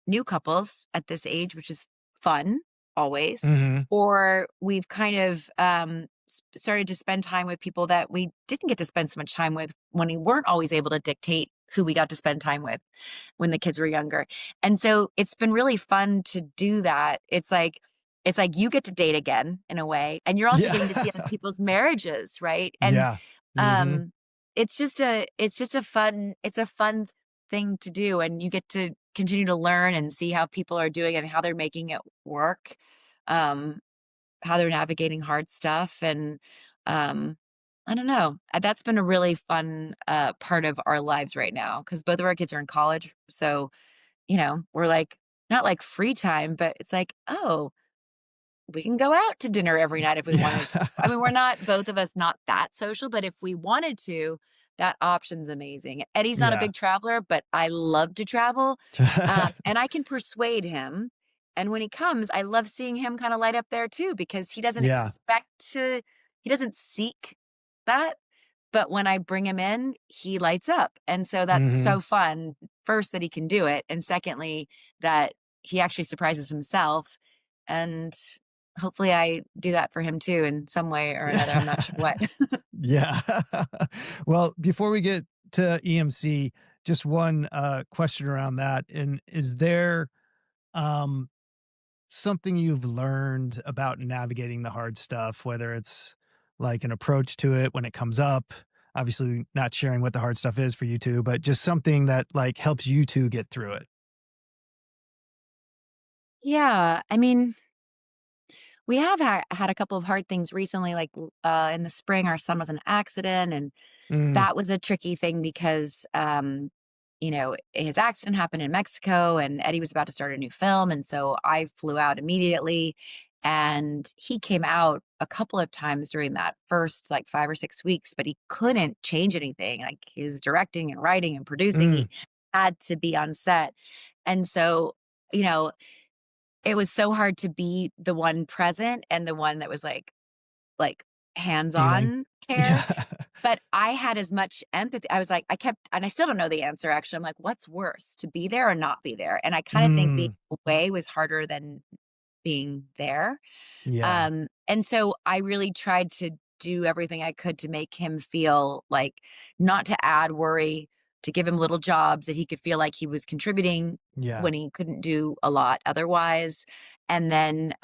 new couples at this age, which is fun always, Hmm. or we've kind of started to spend time with people that we didn't get to spend so much time with when we weren't always able to dictate who we got to spend time with when the kids were younger. And so it's been really fun to do that. It's like you get to date again in a way, and you're also Yeah. getting to see other people's marriages, right? And Yeah. Hmm. um it's a fun thing to do, and you get to continue to learn and see how people are doing and how they're making it work. Um how they're navigating hard stuff, and um I don't know. That's been a really fun part of our lives right now, because both of our kids are in college. So, we're like, not like free time, but it's like, oh, we can go out to dinner every night if we Yeah. wanted to. I mean, we're not, both of us, not that social, but if we wanted to, that option's amazing. Eddie's not a Yeah. big traveler, but I love to travel. And I can persuade him. And when he comes, I love seeing him kind of light up there too, because Yeah. he doesn't seek that. But when I bring him in, he lights up. And so that's Hmm. so fun. First, that he can do it. And secondly, that he actually surprises himself. And hopefully I do that for him too in some way or another. I'm not sure what. Yeah. Well, before we get to EMC, just one question around that. And is there um something you've learned about navigating the hard stuff, whether it's like an approach to it when it comes up? Obviously, not sharing what the hard stuff is for you two, but just something that like helps you two get through it. Yeah. I mean, we have had a couple of hard things recently. Like in the spring, our son was in an accident, and Mm, that was a tricky thing because, his accident happened in Mexico, and Eddie was about to start a new film. And so I flew out immediately, and he came out a couple of times during that first like 5 or 6 weeks, but he couldn't change anything. Like, he was directing and writing and producing. mm, He had to be on set. And so, you know, it was so hard to be the one present and the one that was like feeling. hands-on care. Yeah. But I had as much empathy. I was like, and I still don't know the answer, actually. I'm like, what's worse, to be there or not be there? And I kind of think being Mm, away was harder than being there. yeah. And so I really tried to do everything I could to make him feel like, not to add worry, to give him little jobs that he could feel like he was contributing Yeah. when he couldn't do a lot otherwise. And then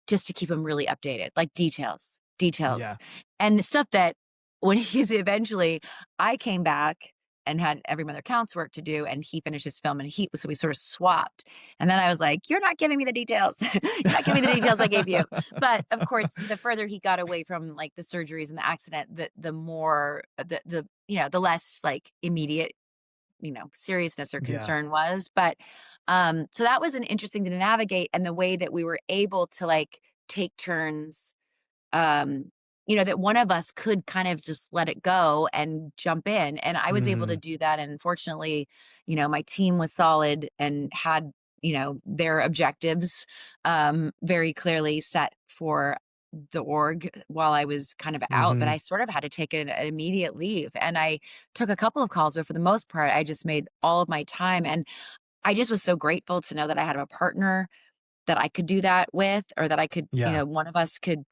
just to keep him really updated, like details, Yeah. and stuff that when he's eventually, I came back and had Every Mother Counts work to do, and he finished his film, and so we sort of swapped. And then I was like, you're not giving me the details. You're not giving me the details I gave you. But of course, the further he got away from like the surgeries and the accident, the more the less like immediate, seriousness or Yeah. concern was. But so that was an interesting to navigate, and the way that we were able to like take turns, um that one of us could kind of just let it go and jump in, and I was able to Mhm. do that. And fortunately, my team was solid and had their objectives very clearly set for the org while I was kind of out. But Mhm. I sort of had to take an immediate leave, and I took a couple of calls, but for the most part I just made all of my time. And I just was so grateful to know that I had a partner that I could do that with, or that I could, Yeah. one of us could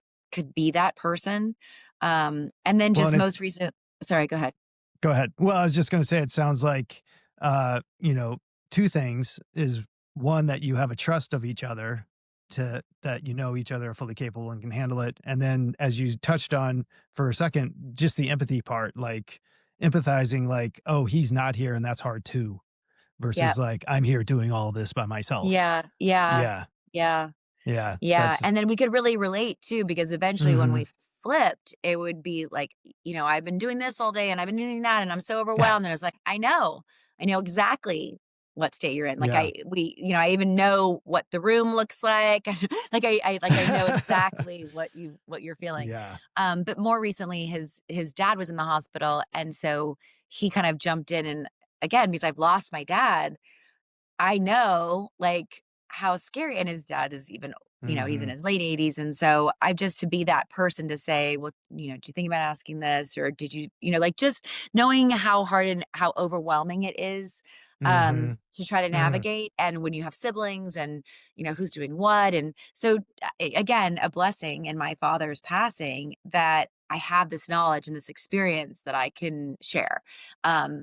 be that person. And then Well, just and it's most recent. Sorry, go ahead. go ahead. Well, I was just gonna say it sounds like, uh, you know, 2 things is, one, that you have a trust of each other to that each other are fully capable and can handle it, and then as you touched on for a second, just the empathy part, like, empathizing, like, "Oh, he's not here, and that's hard too," Yeah. versus, like, "I'm here doing all this by myself." Yeah. Yeah. Yeah. Yeah. Yeah. Yeah, That's and then we could really relate too, because eventually when Mhm. we flipped, it would be like, I've been doing this all day and I've been doing that and I'm so overwhelmed. And it's like, I know exactly what state you're in. Like Yeah. I even know what the room looks like. I know exactly what you're feeling. Yeah. But more recently, his dad was in the hospital, and so he kind of jumped in, and again, because I've lost my dad, I know, like, how scary. And his dad is even, he's in Mhm. his late 80s, and so I just to be that person to say, "Well, do you think about asking this? Or did you, like just knowing how hard and how overwhelming it is Mm-hmm. to try to Mm. navigate. And when you have siblings and, who's doing what. And so, again, a blessing in my father's passing that I have this knowledge and this experience that I can share.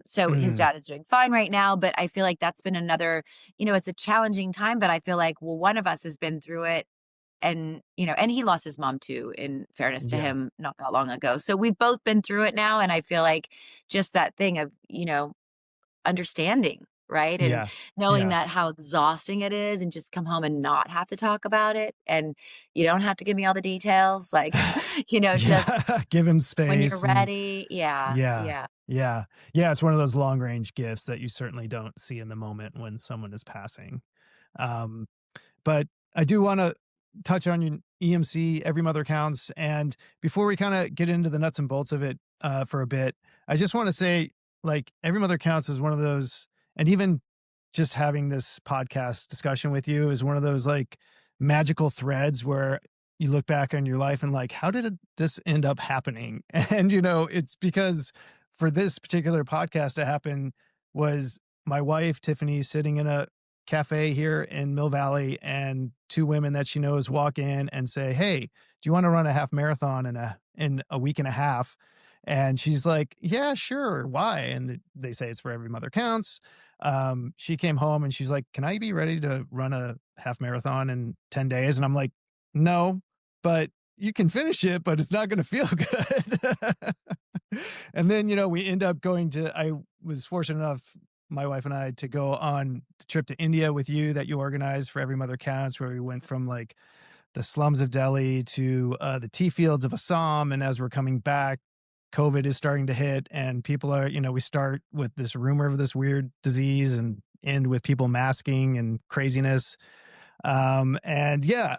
So his Mm. dad is doing fine right now, but I feel like that's been another, it's a challenging time, but I feel like, well, one of us has been through it and and he lost his mom too, in fairness to Yeah. him, not that long ago. So we've both been through it now, and I feel like just that thing of understanding, right? And Yeah. knowing Yeah. that how exhausting it is and just come home and not have to talk about it, and you don't have to give me all the details, like Yeah. just Give him when you're space and ready. Yeah, yeah. yeah, Yeah. Yeah. It's one of those long range gifts that you certainly don't see in the moment when someone is passing. Um, But I do wanna touch on your EMC, Every Mother Counts, and before we kinda get into the nuts and bolts of it, for a bit, I just wanna say, like, Every Mother Counts is one of those, and even just having this podcast discussion with you is one of those, like, magical threads where you look back on your life and, like, "How did this end up happening?" And, it's because for this particular podcast to happen was my wife, Tiffany, sitting in a cafe here in Mill Valley, and two women that she knows walk in and say, "Hey, do you want to run a half marathon in a week and a half?" And she's like, "Yeah, sure. Why?" And they say it's for Every Mother Counts. She came home and she's like, "Can I be ready to run a half marathon in 10 days?" And I'm like, "No, but you can finish it, but it's not going to feel good." And then, we end up I was fortunate enough, my wife and I, to go on the trip to India with you that you organized for Every Mother Counts, where we went from like the slums of Delhi to the tea fields of Assam. And as we're coming back, COVID is starting to hit, and people are, we start with this rumor of this weird disease and end with people masking and craziness. And yeah,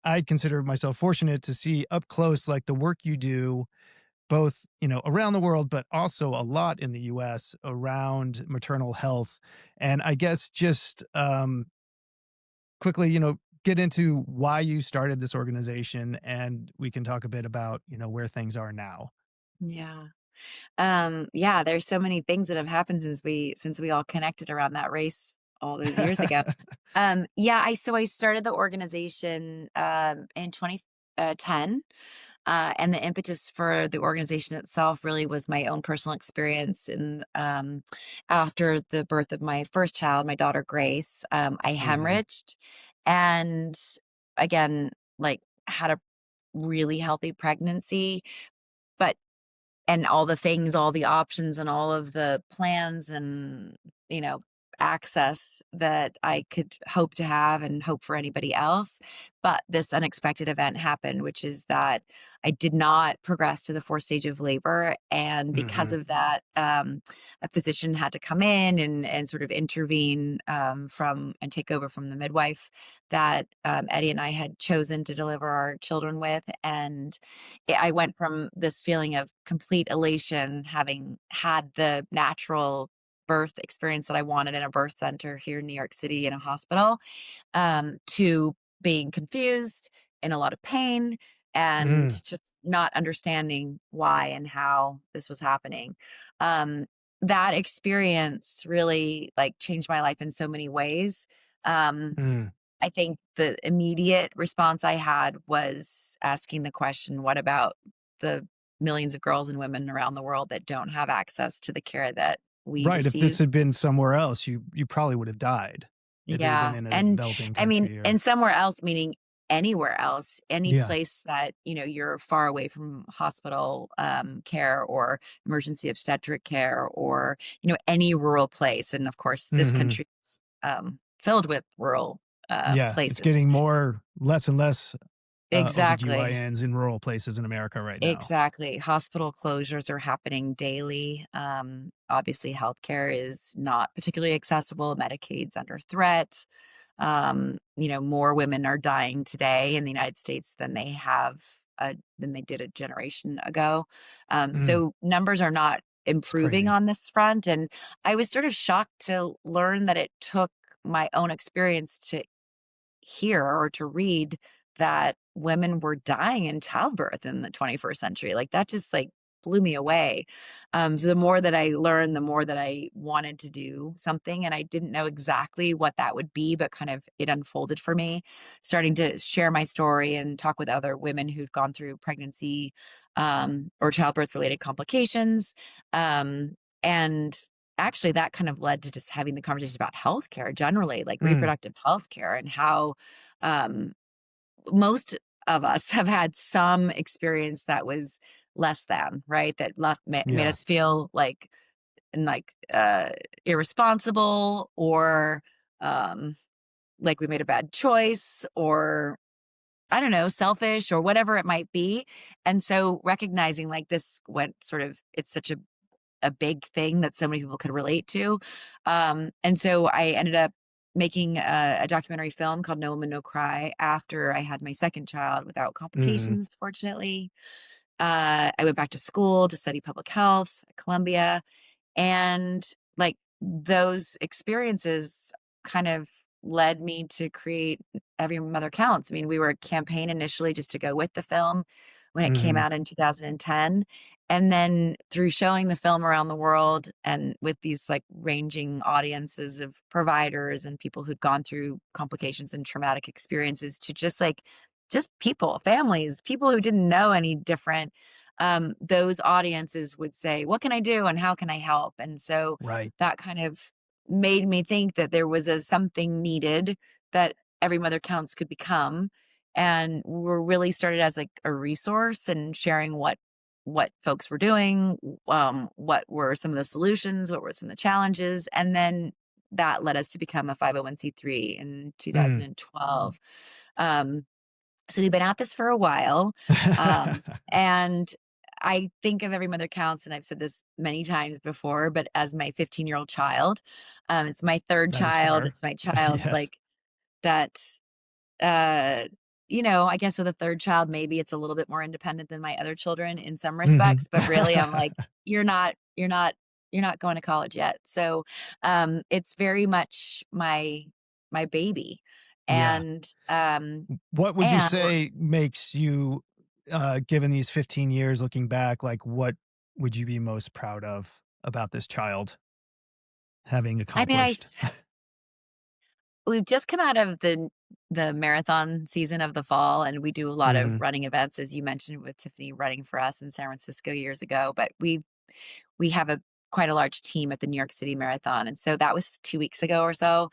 I consider myself fortunate to see up close, like the work you do both, around the world, but also a lot in the US around maternal health. And I guess just quickly, get into why you started this organization, and we can talk a bit about, where things are now. yeah. Yeah, there's so many things that have happened since we all connected around that race all those years ago. Yeah, I started the organization in 2010. And the impetus for the organization itself really was my own personal experience. And after the birth of my first child, my daughter Grace, I Mhm. hemorrhaged, and again, like, had a really healthy pregnancy, but and all the things, all the options, and all of the plans and, you know, access that I could hope to have and hope for anybody else. But this unexpected event happened, which is that I did not progress to the fourth stage of labor. And because Mhm. of that, a physician had to come in and sort of intervene from and take over from the midwife that Eddie and I had chosen to deliver our children with. And I went from this feeling of complete elation, having had the natural birth experience that I wanted in a birth center here in New York City in a hospital, to being confused, in a lot of pain, and Mm. just not understanding why and how this was happening. Um, that experience really like changed my life in so many ways. Um, Mm. I think the immediate response I had was asking the question, what about the millions of girls and women around the world that don't have access to the care that we Right, if this received? had been somewhere else, you probably would have died if it had been Yeah, in a and developing I mean, country or and somewhere else, meaning anywhere else, any yeah. place that, you're far away from hospital, care or emergency obstetric care or, any rural place, and of course, this Mhm. country is, filled with rural, Yeah, it's places. getting less and less, Exactly. OBGYNs in rural places in America right now. Exactly. Hospital closures are happening daily. Obviously, healthcare is not particularly accessible. Medicaid's under threat. More women are dying today in the United States than they did a generation ago. Mm. So numbers are not It's improving crazy. on this front. And I was sort of shocked to learn that it took my own experience to hear or to read that women were dying in childbirth in the 21st century. Like that just like blew me away. So the more that I learned, the more that I wanted to do something, and I didn't know exactly what that would be, but kind of it unfolded for me, starting to share my story and talk with other women who'd gone through pregnancy or childbirth related complications. And actually that kind of led to just having the conversations about healthcare generally, like Mm. reproductive healthcare, and how um, most of us have had some experience that was less than, right? That made Yeah. us feel like and like irresponsible, or um, like we made a bad choice, or I don't know, selfish, or whatever it might be. And so recognizing like this went sort of, it's such a big thing that so many people could relate to. And so I ended up making a documentary film called No Woman, No Cry after I had my second child without Mhm. complications, fortunately. I went back to school to study public health at Columbia. And like those experiences kind of led me to create Every Mother Counts. I mean, we were a campaign initially just to go with the film when it came Mhm. out in 2010. And then through showing the film around the world and with these like ranging audiences of providers and people who'd gone through complications and traumatic experiences, to just like just people, families, people who didn't know any different, those audiences would say, "What can I do and how can I help?" And so Right. that kind of made me think that there was a something needed that Every Mother Counts could become. And we're really started as like a resource and sharing what folks were doing, what were some of the solutions, what were some of the challenges, and then that led us to become a 501(c)(3) in Mm. 2012. Um, so we've been at this for a while. Um, and I think of Every Mother Counts, and I've said this many times before, but as my 15-year-old child. It's my third That is child. fair. It's my child Yes. like that, uh, I guess with a third child, maybe it's a little bit more independent than my other children in some Mhm. respects, but really I'm like, you're not going to college yet. So it's very much my baby. Yeah. And What would you and say makes you, given these 15 years looking back, like, what would you be most proud of about this child having I mean, accomplished? we've just come out of the marathon season of the fall, and we do a lot of Mhm. running events, as you mentioned, with Tiffany running for us in San Francisco years ago. But we have a quite a large team at the New York City Marathon, and so that was 2 weeks ago or so.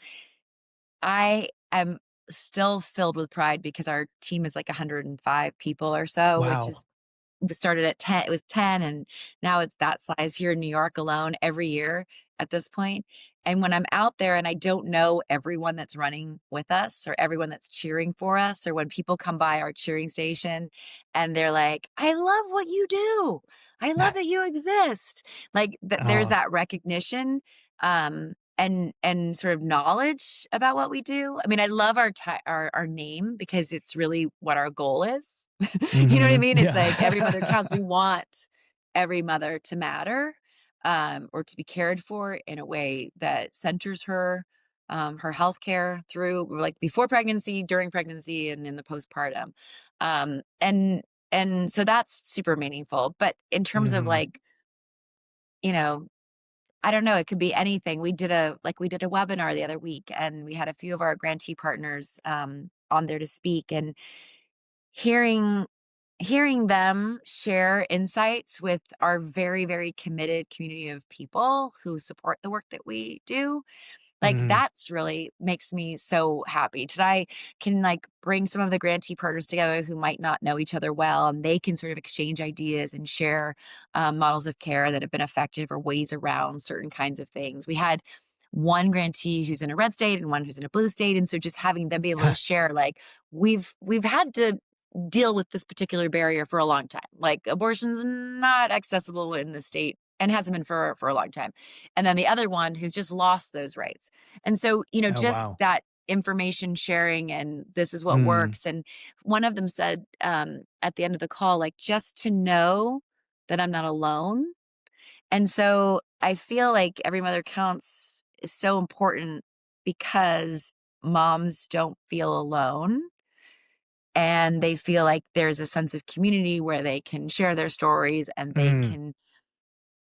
I am still filled with pride because our team is like 105 people or so, which Wow. is we started at 10, it was 10, and now it's that size here in New York alone every year at this point. And when I'm out there and I don't know everyone that's running with us or everyone that's cheering for us, or when people come by our cheering station and they're like, "I love what you do. I love that you exist." Like there's Oh. that recognition, and sort of knowledge about what we do. I mean, I love our name because it's really what our goal is. You know what I Mhm. mean? It's like Every Mother Yeah. Counts. We want every mother to matter, or to be cared for in a way that centers her healthcare through like before pregnancy, during pregnancy, and in the postpartum. Um, and and so that's super meaningful. But in terms of Mhm. like, you know, I don't know, it could be anything. We did a webinar the other week, and we had a few of our grantee partners on there to speak, and hearing them share insights with our very, very committed community of people who support the work that we do, like Mhm. that's really makes me so happy. Today can like bring some of the grantee partners together who might not know each other well, and they can sort of exchange ideas and share models of care that have been effective or ways around certain kinds of things. We had one grantee who's in a red state and one who's in a blue state, and so just having them be able to share, like, we've had to deal with this particular barrier for a long time. Like abortion's not accessible in the state and hasn't been for a long time. And then the other one who's just lost those rights. And so, Oh, just wow. that information sharing and this is what Mm. works. And one of them said at the end of the call, like, just to know that I'm not alone. And so I feel like Every Mother Counts is so important because moms don't feel alone, and they feel like there's a sense of community where they can share their stories and Mm,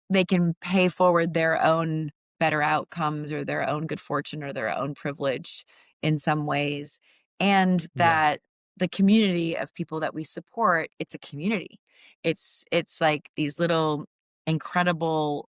they can pay forward their own better outcomes or their own good fortune or their own privilege in some ways. And yeah. that the community of people that we support, it's a community. It's like these little incredible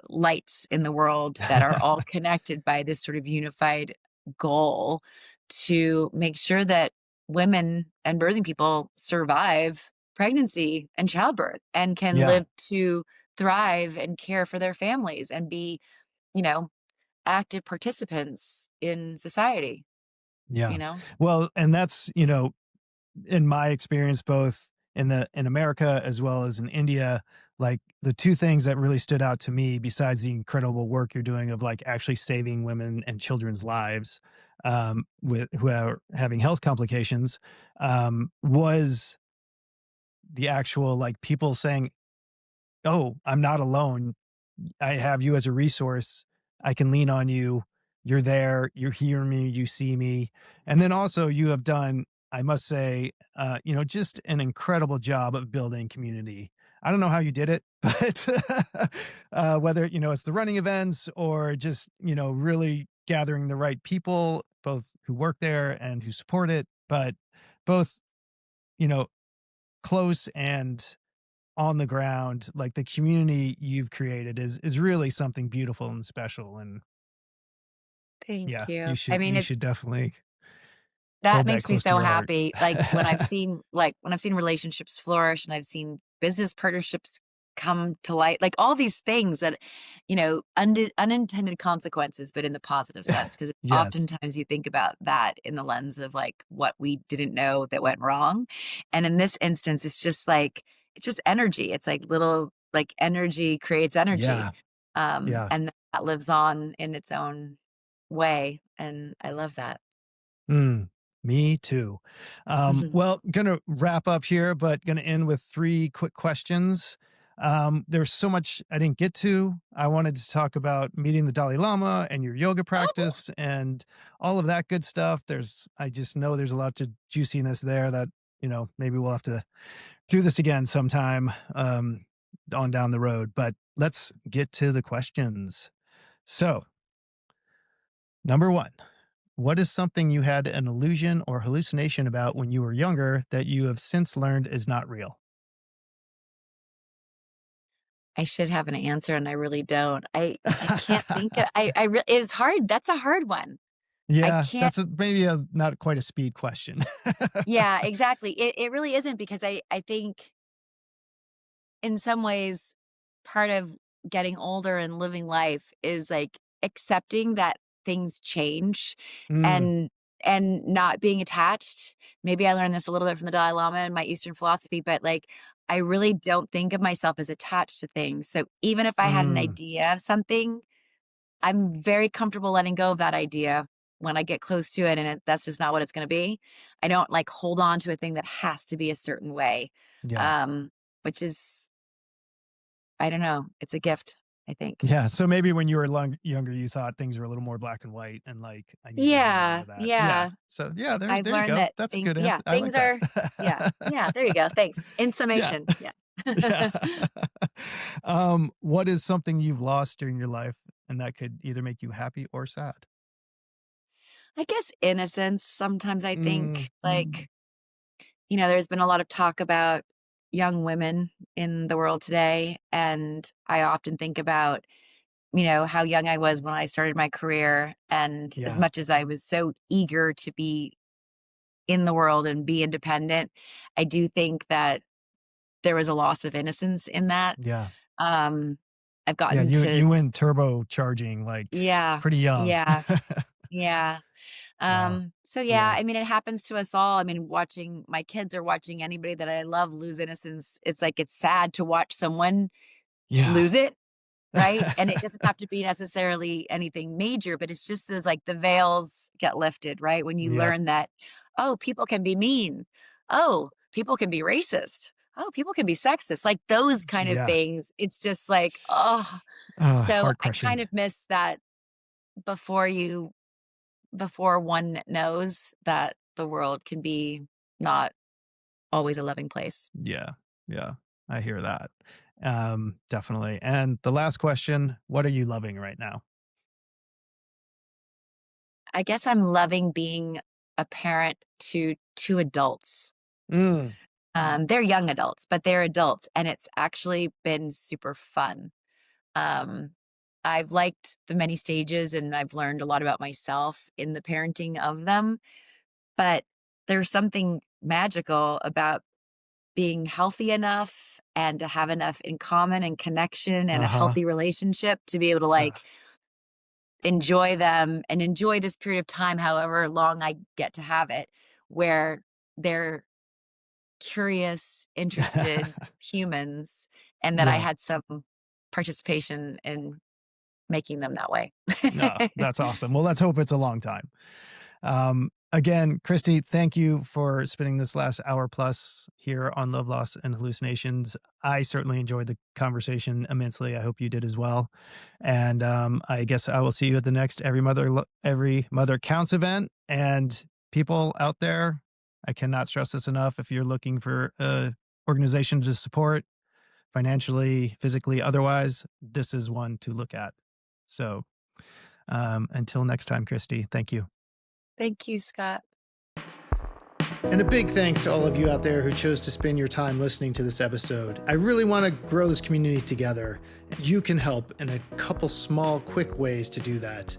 lights in the world that are all connected by this sort of unified goal to make sure that women and birthing people survive pregnancy and childbirth and can Yeah. live to thrive and care for their families and be, you know, active participants in society, Yeah. you know? Well, and that's, in my experience, both in America as well as in India, like the two things that really stood out to me, besides the incredible work you're doing of like actually saving women and children's lives, with who are having health complications, was the actual like people saying, "Oh, I'm not alone. I have you as a resource. I can lean on you. You're there. You hear me. You see me." And then also, you have done, I must say, just an incredible job of building community. I don't know how you did it, but whether it's the running events or just really gathering the right people, both who work there and who support it, but both you know close and on the ground, like the community you've created is really something beautiful and special. And Thank yeah, you. you I should mean, you it's should definitely that hold that makes me close to so your heart. happy. When I've seen relationships flourish and I've seen business partnerships come to light, like all these things that, unintended consequences, but in the positive sense. Because Yes. oftentimes you think about that in the lens of like what we didn't know that went wrong. And in this instance, it's just energy. It's like little like energy creates energy. Yeah. Yeah. And that lives on in its own way. And I love that. Mm, me too. Well, gonna wrap up here, but gonna end with three quick questions. There's so much I didn't get to. I wanted to talk about meeting the Dalai Lama and your yoga Oh, practice and all of that good stuff. I just know there's a lot of juiciness there that, maybe we'll have to do this again sometime, on down the road, but let's get to the questions. So, number one, what is something you had an illusion or hallucination about when you were younger that you have since learned is not real? I should have an answer and I really don't. I can't think of it is hard. That's a hard one. I Yeah, can't that's maybe not quite a speed question. Yeah, exactly. It really isn't because I think in some ways part of getting older and living life is like accepting that things change Mm, and not being attached. Maybe I learned this a little bit from the Dalai Lama and my Eastern philosophy, but like I really don't think of myself as attached to things. So even if I had an mm, idea of something, I'm very comfortable letting go of that idea when I get close to it and that's just not what it's going to be. I don't like hold on to a thing that has to be a certain way. yeah. Um, which is I don't know, it's a gift, I think. Yeah, so maybe when you were younger, you thought things were a little more black and white and like, I need to hang on Yeah, to that. Yeah. yeah. So yeah, there I've there you learned go. that That's a good answer. I like things that. are yeah, yeah, there you go, thanks. In Yeah. summation, yeah. Yeah. What is something you've lost during your life and that could either make you happy or sad? I guess innocence, sometimes I Mm, think, like, there's been a lot of talk about young women in the world today, and I often think about, how young I was when I started my career, and as yeah. much as I was so eager to be in the world and be independent, I do think that there was a loss of innocence in that. Yeah. Um, I've Yeah, gotten you to you s went turbocharging like Yeah, pretty young. yeah, yeah. Wow. So yeah, Yeah. I mean, it happens to us all. I mean, watching my kids or watching anybody that I love lose innocence, it's like it's sad to watch someone Yeah. lose it, right? And it doesn't have to be necessarily anything major, but it's just those like the veils get lifted, right? When you Yep. learn that, oh, people can be mean. Oh, people can be racist. Oh, people can be sexist. Like those kind of Yeah. things. It's just like, oh, so Heart I crushing. kind of miss that before you before one knows that the world can be, not always a loving place. Yeah. Yeah. I hear that. Definitely. And the last question, what are you loving right now? I guess I'm loving being a parent to two adults. Mm. They're young adults, but they're adults, and it's actually been super fun. Um, I've liked the many stages, and I've learned a lot about myself in the parenting of them, but there's something magical about being healthy enough and to have enough in common and connection and a Uh-huh. healthy relationship to be able to, Uh, like, enjoy them and enjoy this period of time, however long I get to have it, where they're curious, interested humans, and that I yeah. had some participation in making them that way. No, that's awesome. Well, let's hope it's a long time. Again, Christy, thank you for spending this last hour plus here on Love, Loss, and Hallucinations. I certainly enjoyed the conversation immensely. I hope you did as well. And I guess I will see you at the next Every Mother Counts event. And people out there, I cannot stress this enough. If you're looking for a organization to support financially, physically, otherwise, this is one to look at. So until next time, Christy, thank you. Thank you, Scott. And a big thanks to all of you out there who chose to spend your time listening to this episode. I really want to grow this community together. You can help in a couple small, quick ways to do that.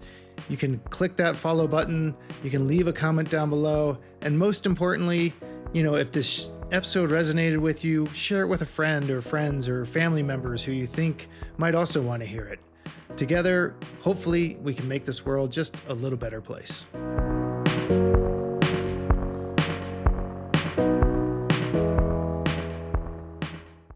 You can click that follow button, you can leave a comment down below, and most importantly, if this episode resonated with you, share it with a friend or friends or family members who you think might also want to hear it. Together, hopefully, we can make this world just a little better place.